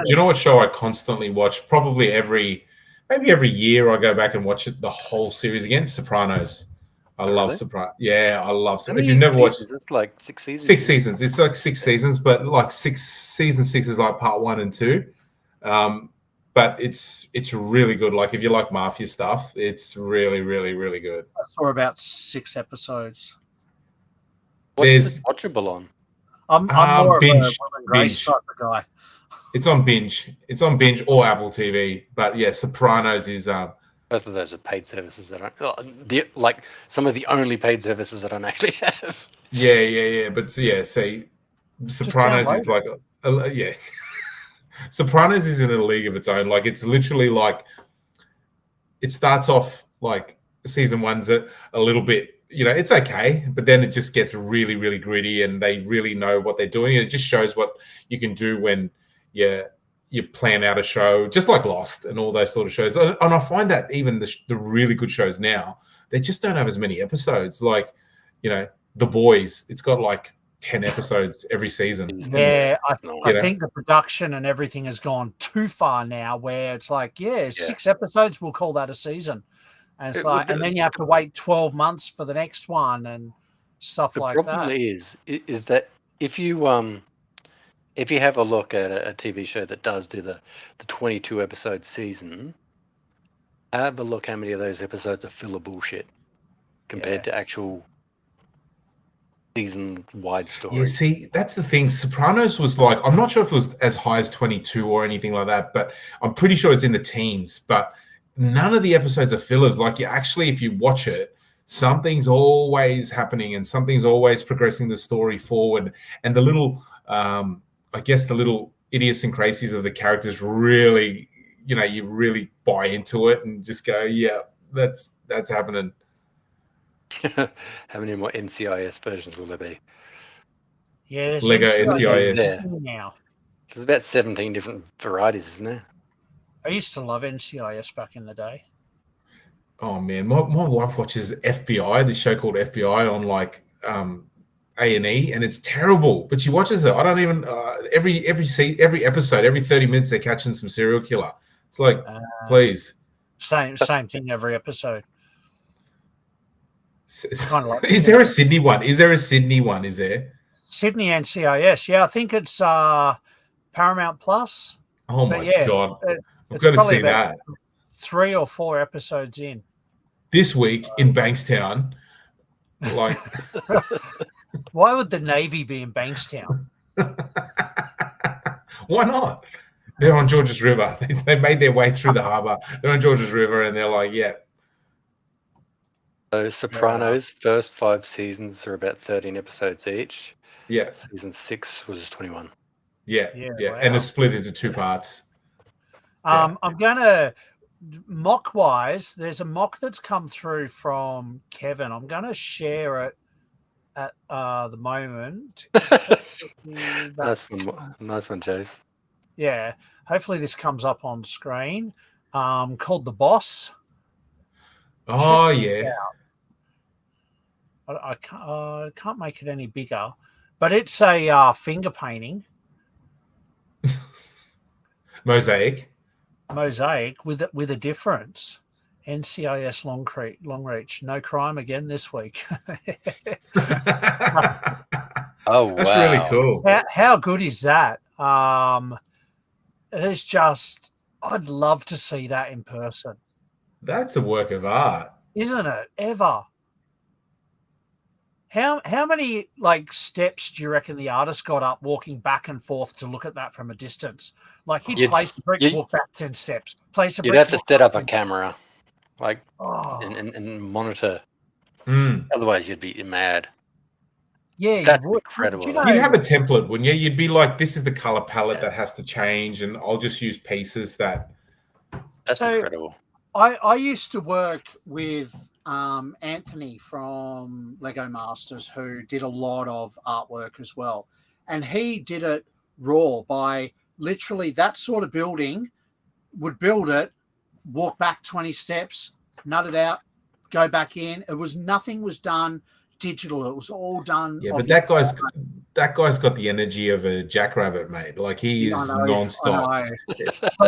Speaker 2: you know what show I constantly watch? Probably maybe every year I go back and watch it, the whole series again. Sopranos. I love Sopranos. Yeah, I love Sopranos. If you've never watched,
Speaker 3: it's like 6 seasons.
Speaker 2: 6 seasons. It's like 6 seasons, but like season 6 is like part 1 and 2. But it's really good. Like if you like mafia stuff, it's really, really, really good.
Speaker 1: I saw about 6 episodes.
Speaker 3: What's it watchable on?
Speaker 1: I'm more
Speaker 2: binge,
Speaker 1: of a Will and Grace type of guy.
Speaker 2: It's on binge. It's on binge or Apple TV. But yeah, Sopranos is
Speaker 3: both of those are paid services that like some of the only paid services that I don't actually have.
Speaker 2: Yeah. But see, Sopranos is like Sopranos is in a league of its own. Like it's literally like it starts off like season 1's a little bit, it's okay, but then it just gets really, really gritty, and they really know what they're doing. And it just shows what you can do when you plan out a show, just like Lost and all those sort of shows. And I find that even the really good shows now, they just don't have as many episodes. Like, The Boys, it's got like 10 episodes every season.
Speaker 1: Yeah, I think the production and everything has gone too far now, where it's like, 6 episodes, we'll call that a season. And it's and then you have to wait 12 months for the next one and stuff like that.
Speaker 3: The problem is that if you have a look at a TV show that does do the 22 episode season, have a look how many of those episodes are filler bullshit compared to actual season-wide story.
Speaker 2: Yeah, see, that's the thing. Sopranos was like, I'm not sure if it was as high as 22 or anything like that, but I'm pretty sure it's in the teens. But none of the episodes are fillers. Like, if you watch it, something's always happening and something's always progressing the story forward. And the little, the little idiosyncrasies of the characters really, you really buy into it and just go, yeah, that's happening.
Speaker 3: How many more NCIS versions will there be?
Speaker 1: Yeah, there's
Speaker 2: Lego NCIS
Speaker 1: now.
Speaker 3: There's about 17 different varieties, isn't there?
Speaker 1: I used to love NCIS back in the day.
Speaker 2: Oh man, my wife watches FBI, this show called FBI on like A&E, and it's terrible. But she watches it. I don't even every episode, every 30 minutes they're catching some serial killer. It's like, please.
Speaker 1: Same thing every episode. Kind of like
Speaker 2: is there a Sydney one? Is there? Sydney
Speaker 1: NCIS? Yeah, I think it's Paramount Plus.
Speaker 2: Oh my God. I've got to see that.
Speaker 1: 3 or 4 episodes in.
Speaker 2: This week in Bankstown. Like,
Speaker 1: why would the Navy be in Bankstown?
Speaker 2: Why not? They're on Georges River. They made their way through the harbour. They're on Georges River, and they're like, yeah.
Speaker 3: So Sopranos, first 5 seasons are about 13 episodes each.
Speaker 2: Yeah.
Speaker 3: Season 6 was 21.
Speaker 2: Yeah. Wow. And it's split into 2 parts.
Speaker 1: I'm going to, mock-wise, there's a mock that's come through from Kevin. I'm going to share it at the moment.
Speaker 3: Nice one, Chase.
Speaker 1: Yeah. Hopefully this comes up on screen. Called The Boss.
Speaker 2: Oh, yeah.
Speaker 1: I can't make it any bigger, but it's a finger painting.
Speaker 2: Mosaic
Speaker 1: with a difference. NCIS long reach. No crime again this week.
Speaker 3: Oh, wow.
Speaker 2: That's really cool.
Speaker 1: How good is that? It is just, I'd love to see that in person.
Speaker 2: That's a work of art.
Speaker 1: Isn't it? Ever. How many like steps do you reckon the artist got up walking back and forth to look at that from a distance? Like he'd place a brick, walk back 10 steps, place a brick.
Speaker 3: You'd have to set up a camera, like,
Speaker 1: oh.
Speaker 3: and monitor.
Speaker 2: Mm.
Speaker 3: Otherwise, you'd be mad.
Speaker 1: Yeah,
Speaker 3: That's
Speaker 1: you would.
Speaker 3: incredible.
Speaker 1: You know,
Speaker 2: You'd have a template, wouldn't you? You'd be like, this is the color palette that has to change, and I'll just use pieces that.
Speaker 3: That's incredible.
Speaker 1: I used to work with Anthony from Lego Masters, who did a lot of artwork as well. And he did it raw by literally that sort of building, would build it, walk back 20 steps, nut it out, go back in. It was nothing was done digital. It was all done.
Speaker 2: Yeah, but that guy's got the energy of a jackrabbit, mate. Like he is nonstop.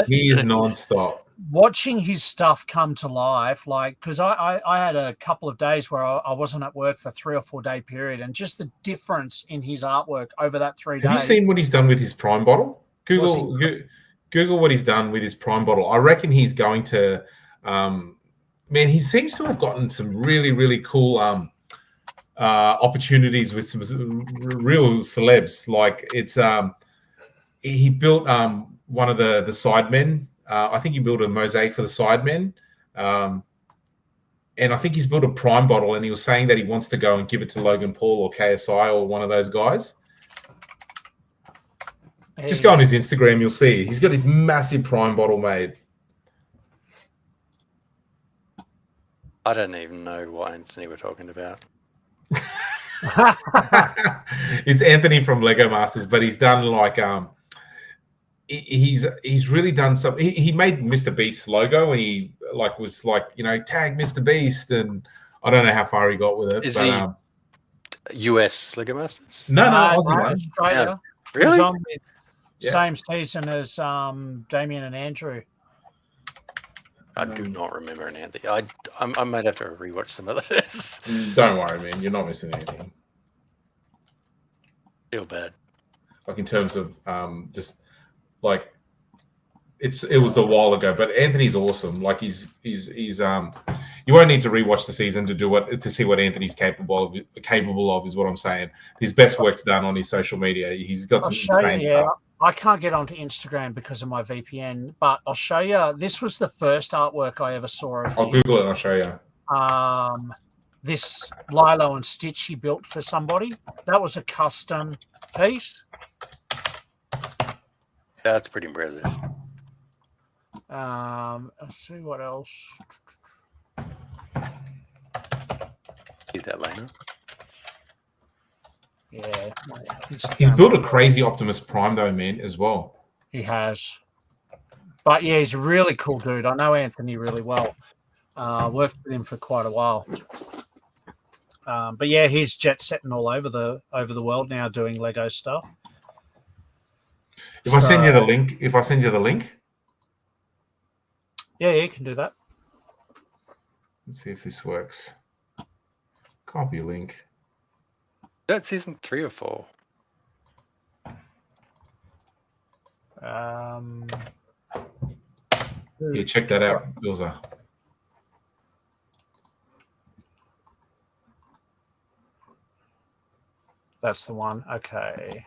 Speaker 2: He is nonstop.
Speaker 1: Watching his stuff come to life, like, because I had a couple of days where I wasn't at work for 3 or 4 day period, and just the difference in his artwork over that 3 days.
Speaker 2: Have you seen what he's done with his Prime bottle? Google what he's done with his Prime bottle. I reckon he's going to, man, he seems to have gotten some really, really cool opportunities with some real celebs. Like it's, he built one of the Sidemen. I think he built a mosaic for the Sidemen. And I think he's built a Prime bottle, and he was saying that he wants to go and give it to Logan Paul or KSI or one of those guys. Just go on his Instagram, you'll see. He's got his massive Prime bottle made.
Speaker 3: I don't even know what Anthony we're talking about.
Speaker 2: It's Anthony from Lego Masters, but he's done like he's really done some. He made Mr. Beast's logo, and he like was like, you know, tag Mr. Beast, and I don't know how far he got with it.
Speaker 3: Is
Speaker 2: but,
Speaker 3: he US Lego Masters?
Speaker 2: No, Aussie one.
Speaker 1: Australia.
Speaker 3: Yeah. Really?
Speaker 1: He's on with same season as Damien and Andrew.
Speaker 3: I do not remember an Anthony. I might have to rewatch some of this.
Speaker 2: Don't worry, man. You're not missing anything.
Speaker 3: Feel bad.
Speaker 2: Like in terms of just like it was a while ago, but Anthony's awesome. Like he's you won't need to rewatch the season to see what Anthony's capable of is what I'm saying. His best work's done on his social media. He's got some insane stuff.
Speaker 1: I can't get onto Instagram because of my VPN, but I'll show you. This was the first artwork I ever saw of
Speaker 2: I'll
Speaker 1: him.
Speaker 2: Google it and I'll show you.
Speaker 1: This Lilo and Stitch he built for somebody. That was a custom piece.
Speaker 3: That's pretty impressive.
Speaker 1: Let's see what else.
Speaker 3: See that later.
Speaker 1: Yeah.
Speaker 2: He's built a crazy Optimus Prime though, man, as well.
Speaker 1: He has. But yeah, he's a really cool dude. I know Anthony really well. Worked with him for quite a while. But yeah, he's jet setting all over the world now doing Lego stuff.
Speaker 2: If I send you the link.
Speaker 1: Yeah, you can do that.
Speaker 2: Let's see if this works. Copy link.
Speaker 3: That's season 3 or 4.
Speaker 2: Yeah, check that out, Bilsy.
Speaker 1: That's the one. Okay.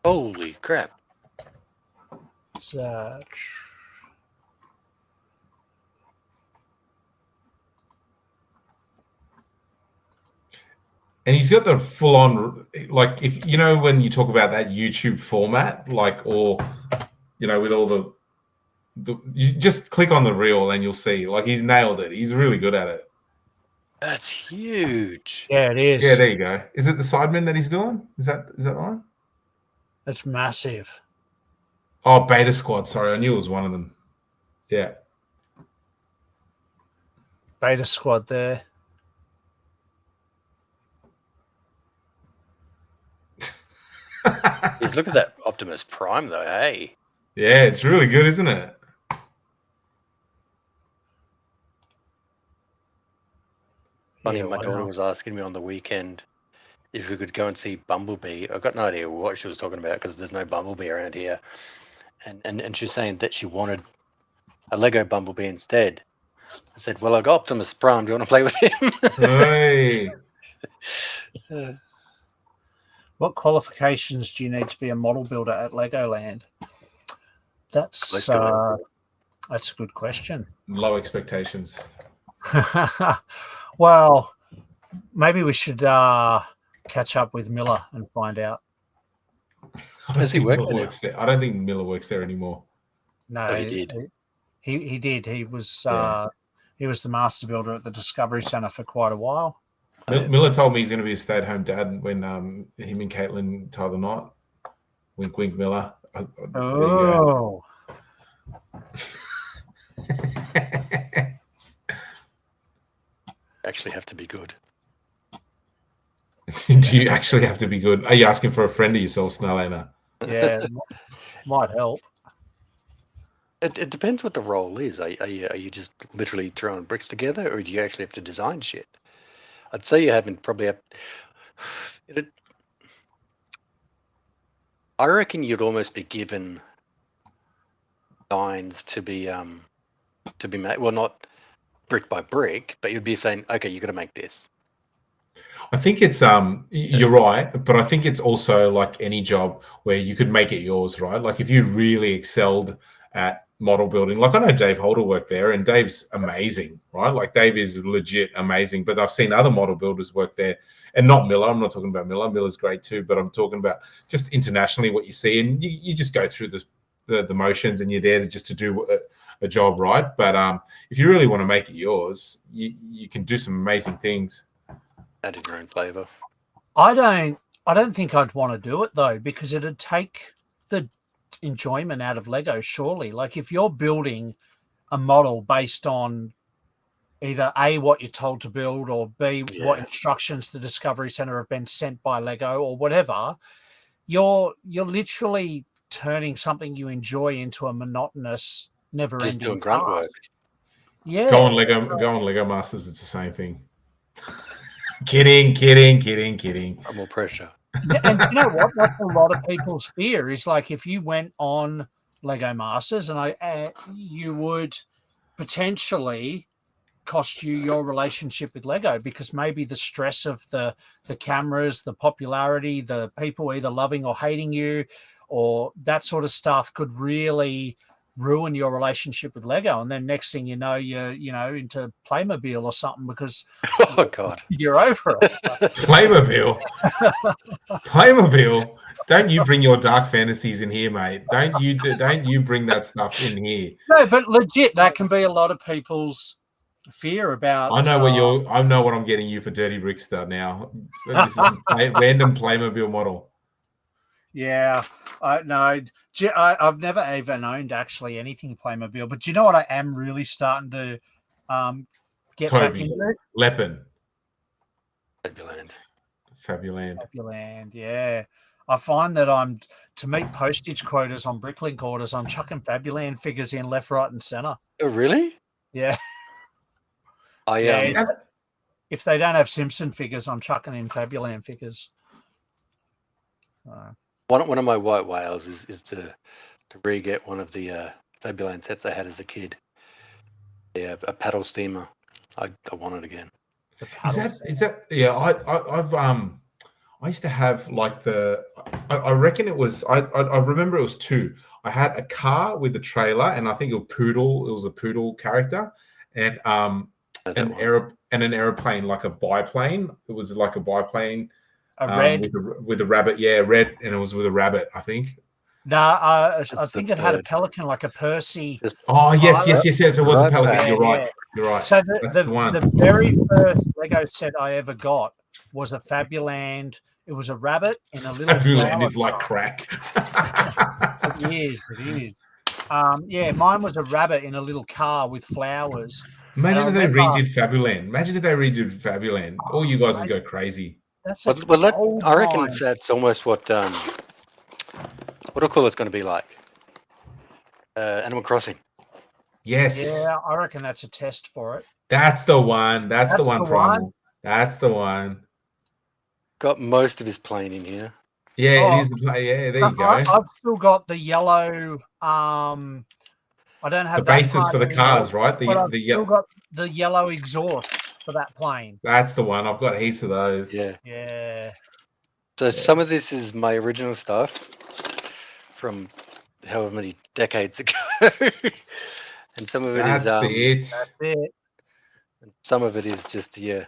Speaker 3: Holy crap.
Speaker 1: That.
Speaker 2: And he's got the full on, like, if you know, when you talk about that YouTube format, like, or, you know, with all the you just click on the reel and you'll see, like, he's nailed it. He's really good at it.
Speaker 3: That's huge.
Speaker 1: Yeah, it is.
Speaker 2: Yeah, there you go. Is it the Sidemen that he's doing? Is that right?
Speaker 1: That's massive.
Speaker 2: Oh, Beta Squad. Sorry, I knew it was one of them. Yeah.
Speaker 1: Beta Squad there.
Speaker 3: Jeez, look at that Optimus Prime, though, hey?
Speaker 2: Yeah, it's really good, isn't it?
Speaker 3: Funny,
Speaker 1: Yeah,
Speaker 3: my
Speaker 1: why
Speaker 3: daughter
Speaker 1: not?
Speaker 3: was asking me on the weekend if we could go and see Bumblebee. I've got no idea what she was talking about because there's no Bumblebee around here. And she was saying that she wanted a Lego Bumblebee instead. I said, well, I got Optimus Prime. Do you want to play with him?
Speaker 2: Hey.
Speaker 1: What qualifications do you need to be a model builder at Legoland? That's a good question.
Speaker 2: Low expectations.
Speaker 1: Well, maybe we should catch up with Miller and find out.
Speaker 2: I don't think Miller works there. I don't think Miller works there anymore.
Speaker 1: No,
Speaker 3: he did.
Speaker 1: He did. He was the master builder at the Discovery Centre for quite a while.
Speaker 2: Miller told me he's going to be a stay-at-home dad when him and Caitlin tie the knot. Wink, wink, Miller.
Speaker 1: Oh.
Speaker 3: Actually have to be good.
Speaker 2: Do you actually have to be good? Are you asking for a friend of yourself, Snellana?
Speaker 1: Yeah, might help.
Speaker 3: It depends what the role is. Are you just literally throwing bricks together, or do you actually have to design shit? I'd say you haven't probably have. I reckon you'd almost be given designs to be made. Well, not brick by brick, but you'd be saying, okay, you got to make this.
Speaker 2: I think it's you're right, but I think it's also like any job where you could make it yours, right? Like if you really excelled at model building, like I know Dave Holder worked there, and Dave's amazing, right? Like Dave is legit amazing, but I've seen other model builders work there, and not Miller. I'm not talking about Miller. Miller's great too, but I'm talking about just internationally what you see, and you just go through the motions, and you're there to do a job, right? But if you really want to make it yours, you can do some amazing things.
Speaker 3: Add in your own flavour.
Speaker 1: I don't think I'd want to do it though, because it'd take the enjoyment out of Lego, surely. Like if you're building a model based on either A, what you're told to build, or B, what instructions the Discovery Centre have been sent by Lego or whatever, you're literally turning something you enjoy into a monotonous, never-ending
Speaker 3: doing grunt work.
Speaker 1: Yeah.
Speaker 2: Go on Lego Masters, it's the same thing. Kidding.
Speaker 3: More pressure.
Speaker 1: And you know what? That's a lot of people's fear is like if you went on Lego Masters and you would potentially cost you your relationship with Lego, because maybe the stress of the cameras, the popularity, the people either loving or hating you, or that sort of stuff could really ruin your relationship with Lego. And then next thing you know, you're into Playmobil or something because
Speaker 3: oh god,
Speaker 1: you're over it.
Speaker 2: Playmobil. Don't you bring your dark fantasies in here, mate. Don't you bring that stuff in here.
Speaker 1: No, but legit, that can be a lot of people's fear about.
Speaker 2: I know what I'm getting you for Dirty Brickster now. This is a random Playmobil model.
Speaker 1: Yeah, I've never even owned actually anything Playmobil, but do you know what I am really starting to get back into?
Speaker 2: Leppin.
Speaker 1: Fabuland, yeah. I find that to meet postage quotas on Bricklink orders, I'm chucking Fabuland figures in left, right, and centre.
Speaker 3: Oh, really?
Speaker 1: Yeah. If they don't have Simpson figures, I'm chucking in Fabuland figures.
Speaker 3: One of my white whales is to re-get one of the Fabuland sets I had as a kid. Yeah, a paddle steamer. I want it again.
Speaker 2: Is that? Yeah, I used to have like I reckon it was. I remember it was two. I had a car with a trailer, and I think it was a poodle character, and an aeroplane, like a biplane. It was like a biplane.
Speaker 1: A red
Speaker 2: with a rabbit, red, and it was with a rabbit, I think.
Speaker 1: No, I think it had a pelican, like a Percy.
Speaker 2: Oh yes, it was a pelican. You're right.
Speaker 1: So the very first Lego set I ever got was a Fabuland. It was a rabbit in a little.
Speaker 2: Fabuland is like crack.
Speaker 1: It is. Mine was a rabbit in a little car with flowers.
Speaker 2: Imagine if they redid Fabuland. All you guys would go crazy.
Speaker 3: I reckon that's almost what I call it's going to be like. Animal Crossing.
Speaker 2: Yes.
Speaker 1: Yeah, I reckon that's a test for it.
Speaker 2: That's the one. That's the one, Primal. That's the one.
Speaker 3: Got most of his plane in here.
Speaker 2: Yeah, it is the plane. Yeah, there you go.
Speaker 1: I've still got the yellow I don't have
Speaker 2: The
Speaker 1: that
Speaker 2: bases
Speaker 1: part
Speaker 2: for the
Speaker 1: anymore,
Speaker 2: cars, right?
Speaker 1: but I've
Speaker 2: The
Speaker 1: still got the yellow exhaust for that plane.
Speaker 2: That's the one. I've got heaps of those.
Speaker 3: Yeah.
Speaker 1: Yeah.
Speaker 3: So some of this is my original stuff from however many decades ago, and some of it is
Speaker 2: That's it.
Speaker 1: That's it.
Speaker 3: and some of it is just
Speaker 1: I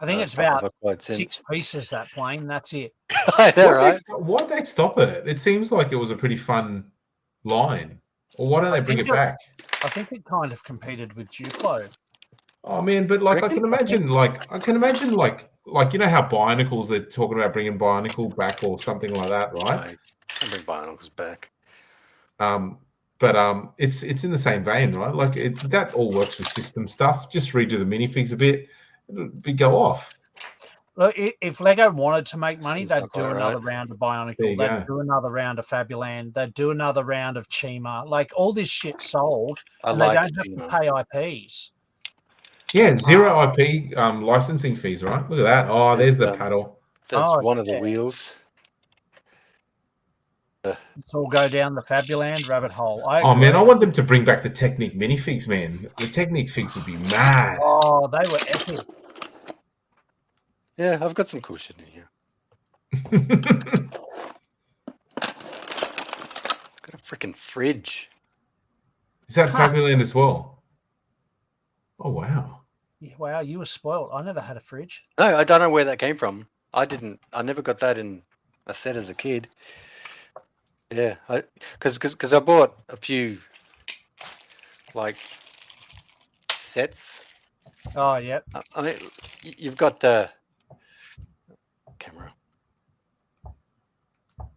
Speaker 1: think it's
Speaker 3: stuff I've
Speaker 1: about
Speaker 3: acquired since.
Speaker 1: 6 pieces, that plane. That's it.
Speaker 3: I know, right?
Speaker 2: Why'd they stop it? It seems like it was a pretty fun line. Or why don't
Speaker 1: I
Speaker 2: they bring
Speaker 1: think
Speaker 2: it back?
Speaker 1: I think it kind of competed with Duplo.
Speaker 2: Oh man, but like I
Speaker 3: Reckon?
Speaker 2: can imagine, like you know how Bionicles, they're talking about bringing Bionicle back or something like that, right?
Speaker 3: I bring Bionicles back.
Speaker 2: But it's in the same vein, right? Like that all works with system stuff. Just redo the minifigs a bit, it'll go off.
Speaker 1: Look, if Lego wanted to make money,
Speaker 3: It's
Speaker 1: they'd
Speaker 3: not
Speaker 1: do
Speaker 3: quite
Speaker 1: another
Speaker 3: right.
Speaker 1: round of
Speaker 2: There
Speaker 1: Bionicle.
Speaker 2: you
Speaker 1: They'd
Speaker 2: go.
Speaker 1: do another round of Fabuland. They'd do another round of Chima. Like all this shit sold,
Speaker 3: I
Speaker 1: and they
Speaker 3: like
Speaker 1: don't have
Speaker 3: Chima.
Speaker 1: to pay IPs.
Speaker 2: Yeah, zero IP licensing fees, right? Look at that. Oh, there's the paddle.
Speaker 3: That's
Speaker 1: Oh,
Speaker 3: one of the
Speaker 1: yeah.
Speaker 3: wheels.
Speaker 1: Let's all go down the Fabuland rabbit hole.
Speaker 2: Oh man, I want them to bring back the Technic minifigs, man. The Technic figs would be mad.
Speaker 1: Oh, they were epic.
Speaker 3: Yeah, I've got some cool shit in here. Got a freaking fridge.
Speaker 2: Is that Fabuland as well? Oh wow.
Speaker 1: Yeah, wow, you were spoiled. I never had a fridge.
Speaker 3: No, I don't know where that came from. I never got that in a set as a kid. Yeah, because I bought a few like sets.
Speaker 1: Oh, yep.
Speaker 3: I mean, you've got the camera,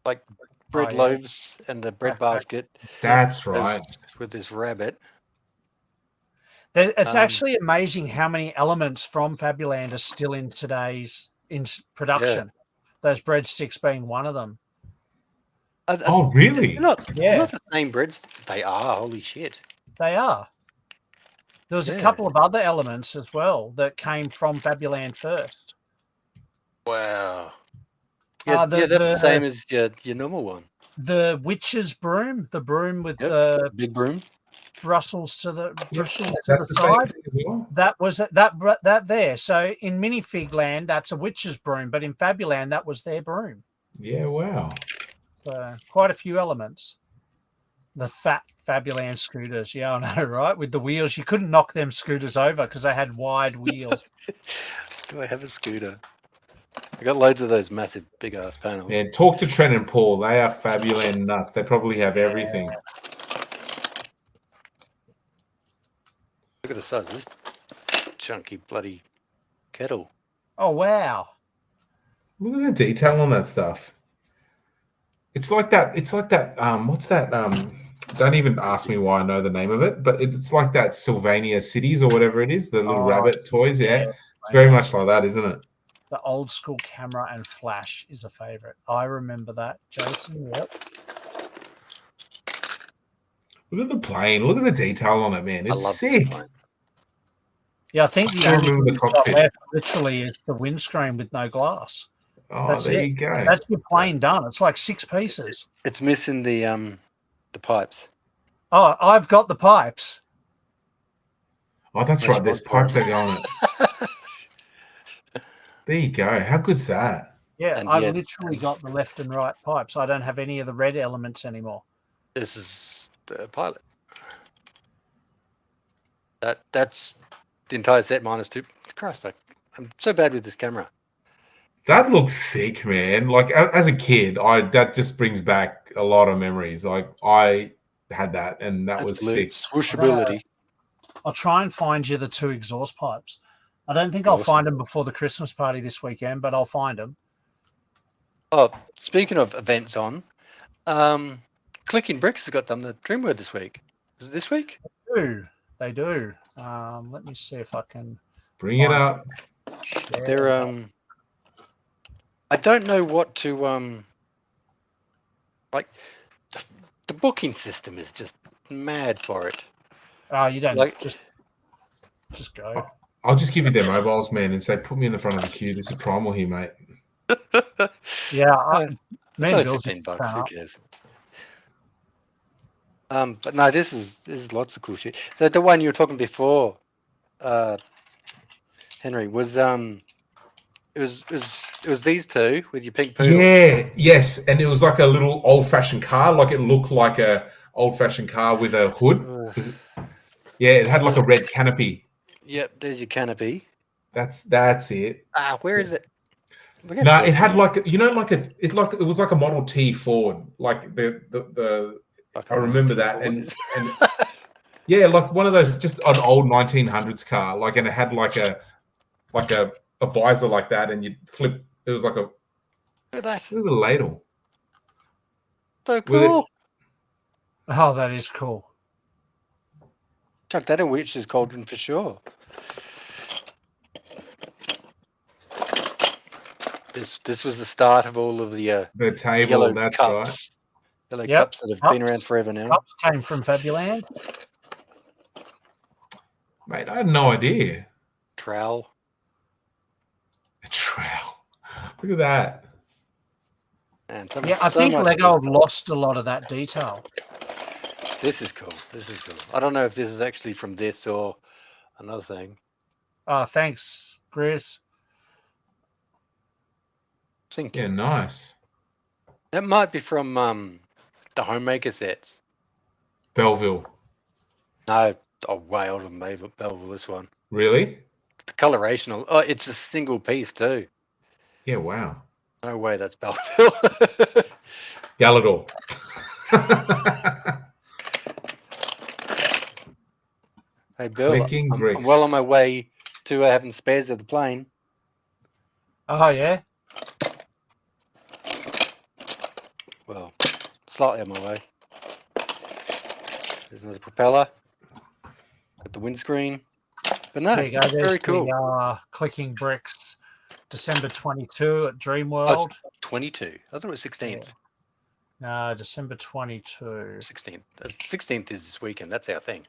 Speaker 3: like bread
Speaker 1: yeah.
Speaker 3: loaves and the bread basket.
Speaker 2: That's right.
Speaker 3: With this rabbit.
Speaker 1: It's actually amazing how many elements from Fabuland are still in today's production. Those breadsticks being one of them.
Speaker 2: Oh, really?
Speaker 3: They're not the same breads. They are. Holy shit.
Speaker 1: They are. There was a couple of other elements as well that came from Fabuland first.
Speaker 3: Wow. Yeah, that's the same as your normal one.
Speaker 1: The witch's broom, the broom with the
Speaker 3: big broom,
Speaker 1: bristles to the side. That was that there. So in Minifig Land, that's a witch's broom, but in Fabuland, that was their broom.
Speaker 2: Yeah, wow.
Speaker 1: So quite a few elements. The fat Fabuland scooters, yeah, I know, right? With the wheels, you couldn't knock them scooters over because they had wide wheels.
Speaker 3: Do I have a scooter? I got loads of those massive big ass panels.
Speaker 2: Yeah, talk to Trent and Paul. They are Fabuland nuts. They probably have everything.
Speaker 3: Look at the size of this chunky bloody kettle.
Speaker 1: Oh wow!
Speaker 2: Look at the detail on that stuff. It's like that. It's like that. What's that? Don't even ask me why I know the name of it, but it's like that Sylvania Cities or whatever it is. The little rabbit toys. Yeah, it's very much like that, isn't it?
Speaker 1: The old school camera and flash is a favorite. I remember that, Jason. Yep.
Speaker 2: Look at the plane. Look at the detail on it, man. It's sick.
Speaker 1: Yeah, I think the only thing we've got left literally is the windscreen with no glass.
Speaker 2: Oh, there you go.
Speaker 1: That's your plane done. It's like 6 pieces.
Speaker 3: It's missing the pipes.
Speaker 1: Oh, I've got the pipes.
Speaker 2: Oh, that's right. There's pipes that go on it. There you go. How good's that?
Speaker 1: Yeah, I've literally got the left and right pipes. I don't have any of the red elements anymore.
Speaker 3: This is the pilot. That's the entire set minus 2. Christ, I'm so bad with this camera.
Speaker 2: That looks sick, man. Like as a kid, that just brings back a lot of memories. Like I had that, and that was sick.
Speaker 3: Swooshability.
Speaker 1: I'll try and find you the 2 exhaust pipes. I don't think I'll find them before the Christmas party this weekend, but I'll find them.
Speaker 3: Oh, speaking of events on, Clicking Bricks has got done the Dream Word this week. Is it this week?
Speaker 1: They do. Let me see if I can
Speaker 2: bring it up.
Speaker 3: They're I don't know what to like. The booking system is just mad for it.
Speaker 1: You don't just go.
Speaker 2: I'll just give you their mobiles, man, and say, put me in the front of the queue. This is Primal here, mate.
Speaker 1: Yeah,
Speaker 3: $15, who cares? But no, this is lots of cool shit. So the one you were talking before, Henry, was it was these two with your pink poodle.
Speaker 2: Yeah, yes, and it was like a little old-fashioned car. Like it looked like a old-fashioned car with a hood. Yeah, it had like a red canopy.
Speaker 3: Yep, there's your canopy.
Speaker 2: That's it.
Speaker 3: Where is it?
Speaker 2: No, it had like it was like a Model T Ford. Like I remember that, and yeah, like one of those, just an old 1900s car. Like, and it had like a visor like that, and you'd flip. It was like a ladle.
Speaker 3: So cool.
Speaker 1: Oh, that is cool.
Speaker 3: Chuck that in Witch's Cauldron for sure. This was the start of all of the
Speaker 2: table.
Speaker 3: Yellow
Speaker 2: That's
Speaker 3: cups.
Speaker 2: right.
Speaker 3: Yellow cups that have been around forever now.
Speaker 1: Cups came from Fabuland.
Speaker 2: Mate, I had no idea.
Speaker 3: Trowel.
Speaker 2: A trowel. Look at that.
Speaker 3: And
Speaker 1: I think Lego have lost a lot of that detail.
Speaker 3: This is cool. I don't know if this is actually from this or another thing.
Speaker 1: Thanks, Chris.
Speaker 2: Yeah, nice.
Speaker 3: That might be from the Homemaker sets.
Speaker 2: Belleville.
Speaker 3: No, way older than Belleville, this one.
Speaker 2: Really?
Speaker 3: The coloration. Oh, it's a single piece too.
Speaker 2: Yeah, wow.
Speaker 3: No way that's Belleville.
Speaker 2: Galador.
Speaker 3: Hey, Bill, I'm well on my way to having spares of the plane.
Speaker 1: Oh, yeah?
Speaker 3: Well, slightly on my way. There's another propeller. Got the windscreen. But no,
Speaker 1: there you go. There's
Speaker 3: very cool.
Speaker 1: The, Clicking Bricks, December 22 at Dreamworld.
Speaker 3: 22. I thought it was 16th.
Speaker 1: Yeah. No, December 22.
Speaker 3: 16th. 16th is this weekend. That's our thing.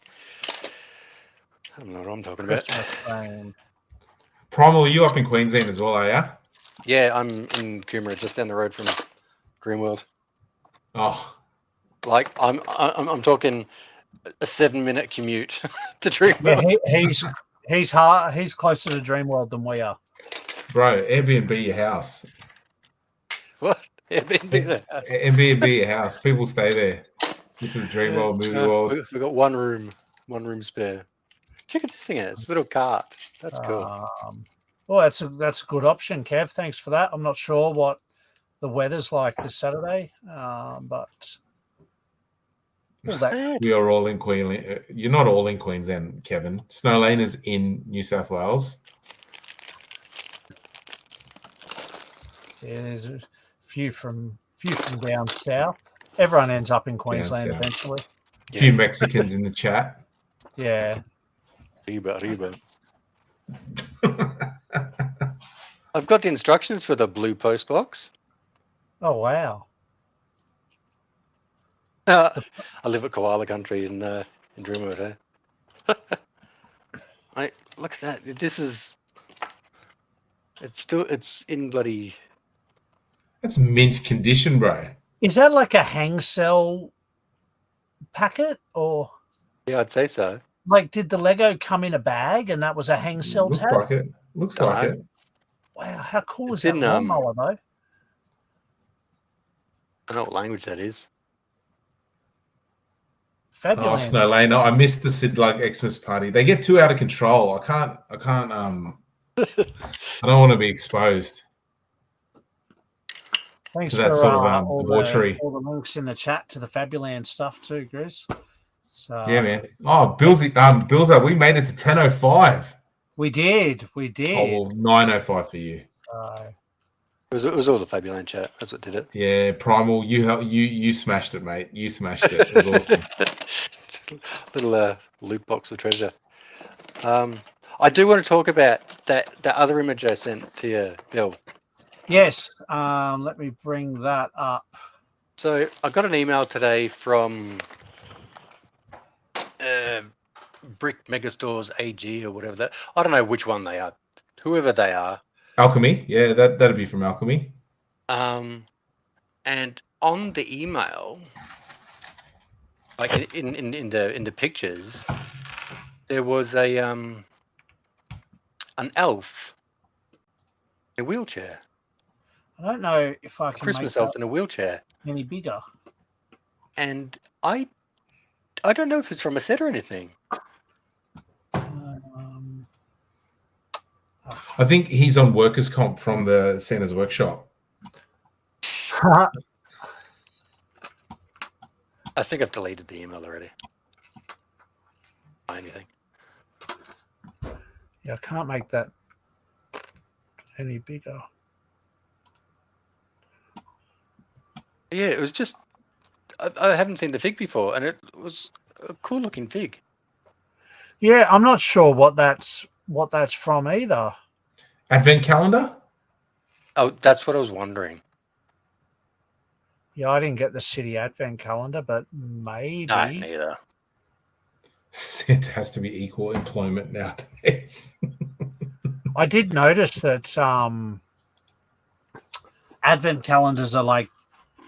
Speaker 3: I don't know what I'm talking
Speaker 1: Christmas
Speaker 3: about.
Speaker 1: thing.
Speaker 2: Primal, are you up in Queensland as well, are you?
Speaker 3: Yeah, I'm in Coomera, just down the road from Dreamworld.
Speaker 2: Oh,
Speaker 3: like I'm talking a 7-minute commute to Dreamworld.
Speaker 1: Yeah, he's closer to Dreamworld than we are.
Speaker 2: Bro, Airbnb your house.
Speaker 3: What?
Speaker 2: Airbnb your house. People stay there. Into the Dreamworld, movie world.
Speaker 3: We've got one room spare. Check out this thing out. It's a little cart. That's cool.
Speaker 1: Well, that's a good option, Kev. Thanks for that. I'm not sure what the weather's like this Saturday, but
Speaker 2: we are all in Queensland. You're not all in Queensland, Kevin. Snow Lane is in New South Wales.
Speaker 1: Yeah, there's a few from down south. Everyone ends up in Queensland eventually.
Speaker 2: A few Mexicans in the chat.
Speaker 1: Yeah.
Speaker 3: Arriba. I've got the instructions for the blue post box.
Speaker 1: Oh, wow.
Speaker 3: I live at Koala Country in Dreamworld. Look at that. It's in bloody.
Speaker 2: That's mint condition, bro.
Speaker 1: Is that like a hang cell packet or?
Speaker 3: Yeah, I'd say so.
Speaker 1: Like, did the Lego come in a bag and that was a hang cell tab?
Speaker 2: Looks like it.
Speaker 1: Wow, how cool is that lawnmower, though?
Speaker 3: I don't know what language that is.
Speaker 1: Fabulous.
Speaker 2: Oh, Snow Lane. I missed the Sidlug Xmas party. They get too out of control. I can't I don't want to be exposed.
Speaker 1: Thanks
Speaker 2: for that sort of debauchery.
Speaker 1: All the links in the chat to the Fabuland stuff too, Gris. So,
Speaker 2: yeah, man. Oh, Bilsy, we made it to 10:05.
Speaker 1: We did.
Speaker 2: Oh, well, 9:05 for you.
Speaker 3: It was all the Fabuland chat. That's what did it.
Speaker 2: Yeah, Primal, you smashed it, mate. You smashed it. It was awesome.
Speaker 3: Little loot box of treasure. I do want to talk about that other image I sent to you, Bill.
Speaker 1: Yes. Let me bring that up.
Speaker 3: So I got an email today from Brick Megastores AG or whatever that. I don't know which one they are. Whoever they are.
Speaker 2: Alchemy. Yeah, that'd be from Alchemy.
Speaker 3: And on the email, Like in the pictures, there was a an elf in a wheelchair.
Speaker 1: I don't know if I
Speaker 3: A
Speaker 1: can
Speaker 3: Christmas
Speaker 1: make
Speaker 3: elf
Speaker 1: that
Speaker 3: in a wheelchair.
Speaker 1: any bigger.
Speaker 3: And I don't know if it's from a set or anything.
Speaker 2: I think he's on workers' comp from the Santa's workshop.
Speaker 3: I think I've deleted the email already. Anything.
Speaker 1: Yeah, I can't make that any bigger.
Speaker 3: Yeah, it was just I haven't seen the fig before, and it was a cool looking fig.
Speaker 1: Yeah, I'm not sure what that's from either.
Speaker 2: Advent calendar?
Speaker 3: Oh, that's what I was wondering.
Speaker 1: Yeah, I didn't get the city advent calendar, but maybe.
Speaker 3: No, neither.
Speaker 2: Santa has to be equal employment nowadays.
Speaker 1: I did notice that advent calendars are like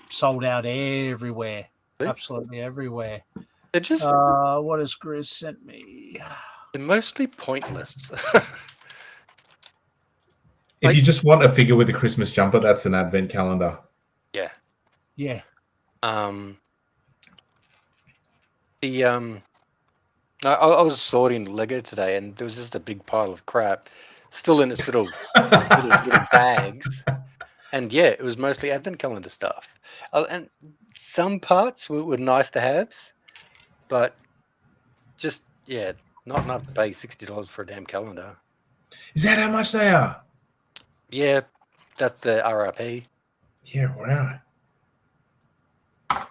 Speaker 1: sold out everywhere.
Speaker 3: Really?
Speaker 1: Absolutely everywhere.
Speaker 3: They're just
Speaker 1: what has Grizz sent me?
Speaker 3: they're mostly pointless.
Speaker 2: If you just want a figure with a Christmas jumper, that's an advent calendar.
Speaker 3: Yeah.
Speaker 1: Yeah.
Speaker 3: I was sorting Lego today, and there was just a big pile of crap still in its little bags. And yeah, it was mostly advent calendar stuff. And some parts were nice to haves, but just not enough to pay $60 for a damn calendar.
Speaker 2: Is that how much they are?
Speaker 3: Yeah, that's the RRP.
Speaker 2: Yeah, wow.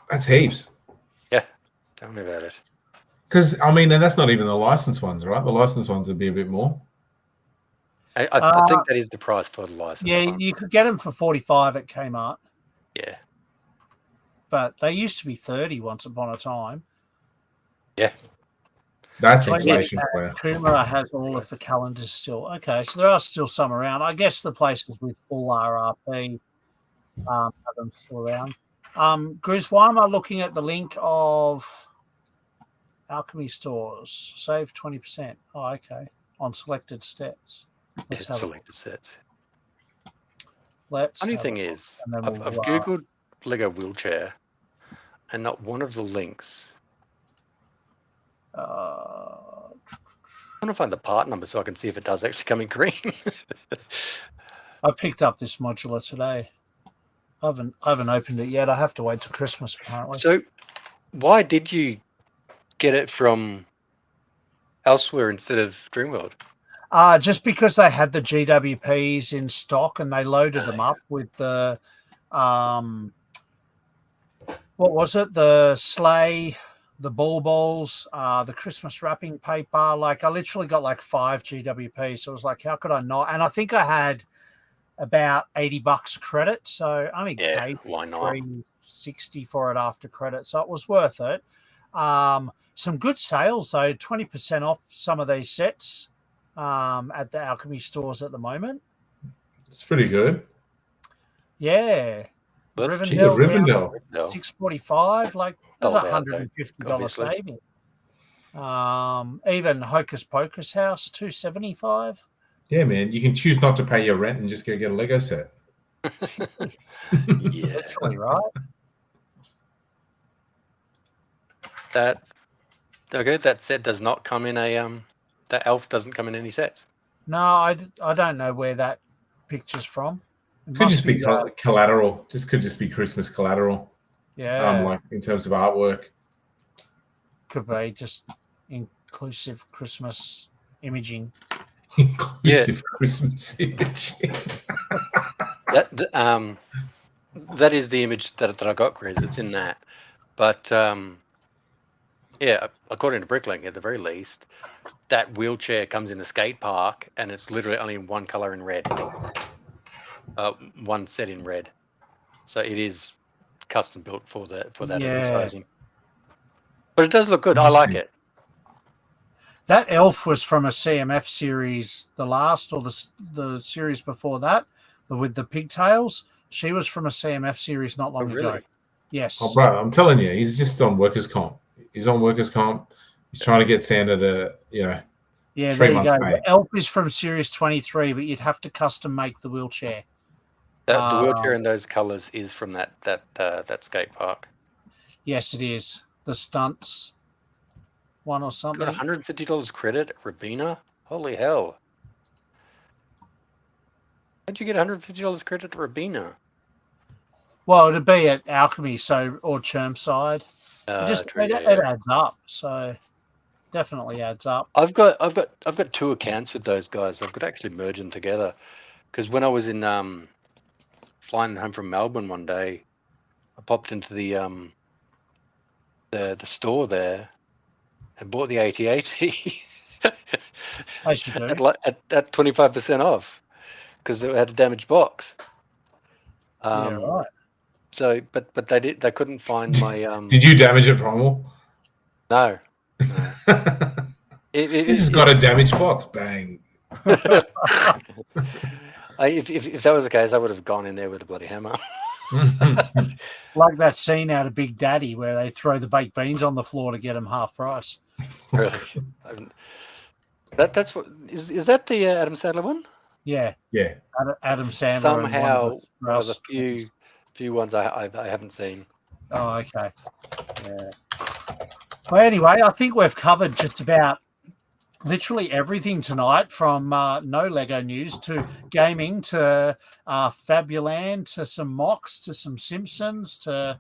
Speaker 2: That's heaps.
Speaker 3: Yeah, tell me about it.
Speaker 2: Because, I mean, and that's not even the licensed ones, right? The licensed ones would be a bit more.
Speaker 3: I think that is the price for the license.
Speaker 1: Yeah,
Speaker 3: one.
Speaker 1: you could get them for 45 at Kmart.
Speaker 3: Yeah.
Speaker 1: But they used to be 30 once upon a time.
Speaker 3: Yeah.
Speaker 2: That's inflation.
Speaker 1: Kumara has all of the calendars still. Okay, so there are still some around. I guess the places with full RRP have them still around. Grizz, why am I looking at the link of Alchemy Stores? Save 20%. Oh, okay. On selected sets. Let's have
Speaker 3: selected sets.
Speaker 1: Let's
Speaker 3: Funny thing is, I've Googled Lego wheelchair, and not one of the links. I want to find the part number so I can see if it does actually come in green.
Speaker 1: I picked up this modular today. I haven't opened it yet. I have to wait till Christmas, apparently.
Speaker 3: So, why did you get it from elsewhere instead of Dreamworld?
Speaker 1: Just because they had the GWPs in stock and they loaded them up with the what was it? The sleigh, the balls, the Christmas wrapping paper. Like I literally got like 5 GWPs. So I was like, how could I not? And I think I had about $80 credit. So I only paid $360 for it after credit. So it was worth it. Some good sales though, 20% off some of these sets at the Alchemy stores at the moment.
Speaker 2: It's pretty good.
Speaker 1: Yeah.
Speaker 2: Rivendell.
Speaker 1: $645. Like that's $150 saving. Even Hocus Pocus House, $275.
Speaker 2: Yeah, man. You can choose not to pay your rent and just go get a Lego set.
Speaker 3: Yeah.
Speaker 1: Literally, right?
Speaker 3: That set does not come in a that elf doesn't come in any sets.
Speaker 1: No, I don't know where that picture's from.
Speaker 2: Could just be collateral. Could just be Christmas collateral.
Speaker 1: Yeah.
Speaker 2: Like in terms of artwork.
Speaker 1: Could be just inclusive Christmas imaging.
Speaker 2: Inclusive Christmas imaging.
Speaker 3: That is the image that I got, Chris. It's in that. But yeah, according to Bricklink, at the very least, that wheelchair comes in the skate park, and it's literally only in one color in red. One set in red. So it is custom built for that sizing. But it does look good. I like it.
Speaker 1: That elf was from a CMF series, the last or the series before that, with the pigtails. She was from a CMF series not long ago. Yes.
Speaker 2: Oh, bro, I'm telling you, he's just on workers' comp. He's on workers' comp. He's trying to get Santa to,
Speaker 1: Yeah,
Speaker 2: 3
Speaker 1: there you
Speaker 2: months
Speaker 1: go.
Speaker 2: pay.
Speaker 1: Elf is from Series 23, but you'd have to custom make the wheelchair.
Speaker 3: The wheelchair in those colours is from that skate park.
Speaker 1: Yes, it is. The stunts one or something.
Speaker 3: Got $150 credit at Rabina? Holy hell. How'd you get $150 credit at Rabina?
Speaker 1: Well, it'd be at Alchemy, or Chermside. It adds up, so definitely adds up.
Speaker 3: I've got 2 accounts with those guys. I could actually merge them together. Because when I was in flying home from Melbourne one day, I popped into the store there and bought the 8080
Speaker 1: As you do.
Speaker 3: at 25% off because it had a damaged box.
Speaker 1: Yeah, right.
Speaker 3: So, but they couldn't find my.
Speaker 2: Did you damage it, Primal?
Speaker 3: No.
Speaker 2: This has got a damaged box. Bang.
Speaker 3: If that was the case, I would have gone in there with a bloody hammer.
Speaker 1: Like that scene out of Big Daddy where they throw the baked beans on the floor to get them half price.
Speaker 3: Really? That's what is that the Adam Sandler one?
Speaker 1: Yeah.
Speaker 2: Yeah.
Speaker 1: Adam Sandler.
Speaker 3: Somehow one of the few ones I haven't seen.
Speaker 1: Oh, okay. Yeah. Well, anyway, I think we've covered just about literally everything tonight, from no Lego news to gaming to Fabuland to some mocks to some Simpsons to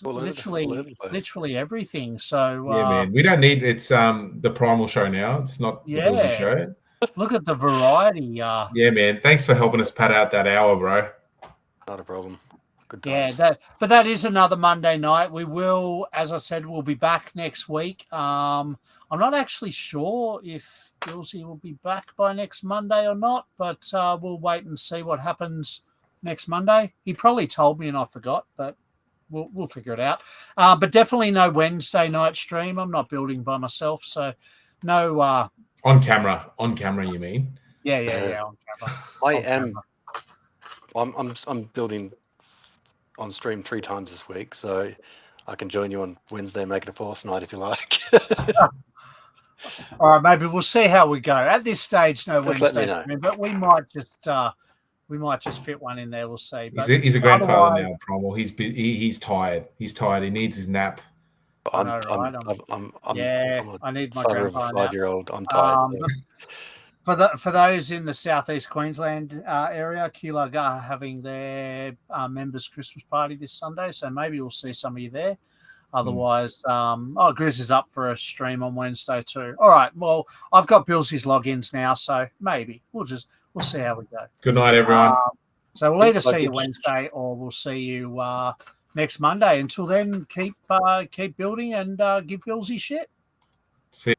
Speaker 1: literally everything. So
Speaker 2: yeah, man, we don't need it's the Primal show now. It's not the Bilsy show.
Speaker 1: Look at the variety.
Speaker 2: Yeah, man. Thanks for helping us pad out that hour, bro.
Speaker 3: Not a problem. Good
Speaker 1: times.
Speaker 3: Yeah,
Speaker 1: but that is another Monday night. We will, as I said, we'll be back next week. I'm not actually sure if Bilsy will be back by next Monday or not, but we'll wait and see what happens next Monday. He probably told me and I forgot, but we'll figure it out. But definitely no Wednesday night stream. I'm not building by myself, so no.
Speaker 2: On camera, you mean?
Speaker 1: Yeah. On camera.
Speaker 3: I'm building on stream 3 times this week, so I can join you on Wednesday and make it a force night if you like.
Speaker 1: All right, maybe we'll see how we go. At this stage, no
Speaker 3: Just
Speaker 1: Wednesday,
Speaker 3: let me know.
Speaker 1: but we might just fit one in there. We'll see. But
Speaker 2: he's a grandfather now, Primal. He's tired. He's tired. He needs his nap.
Speaker 3: I
Speaker 1: need my
Speaker 3: father of a
Speaker 1: grandpa
Speaker 3: 5-year-old. I'm tired.
Speaker 1: For those in the southeast Queensland area, QLAG are having their members' Christmas party this Sunday, so maybe we'll see some of you there. Otherwise, Grizz is up for a stream on Wednesday too. All right, well, I've got Bilsy's logins now, so maybe we'll see how we go.
Speaker 2: Good night, everyone.
Speaker 1: So we'll either see you Wednesday or we'll see you next Monday. Until then, keep building and give Bilsy shit.
Speaker 2: See you.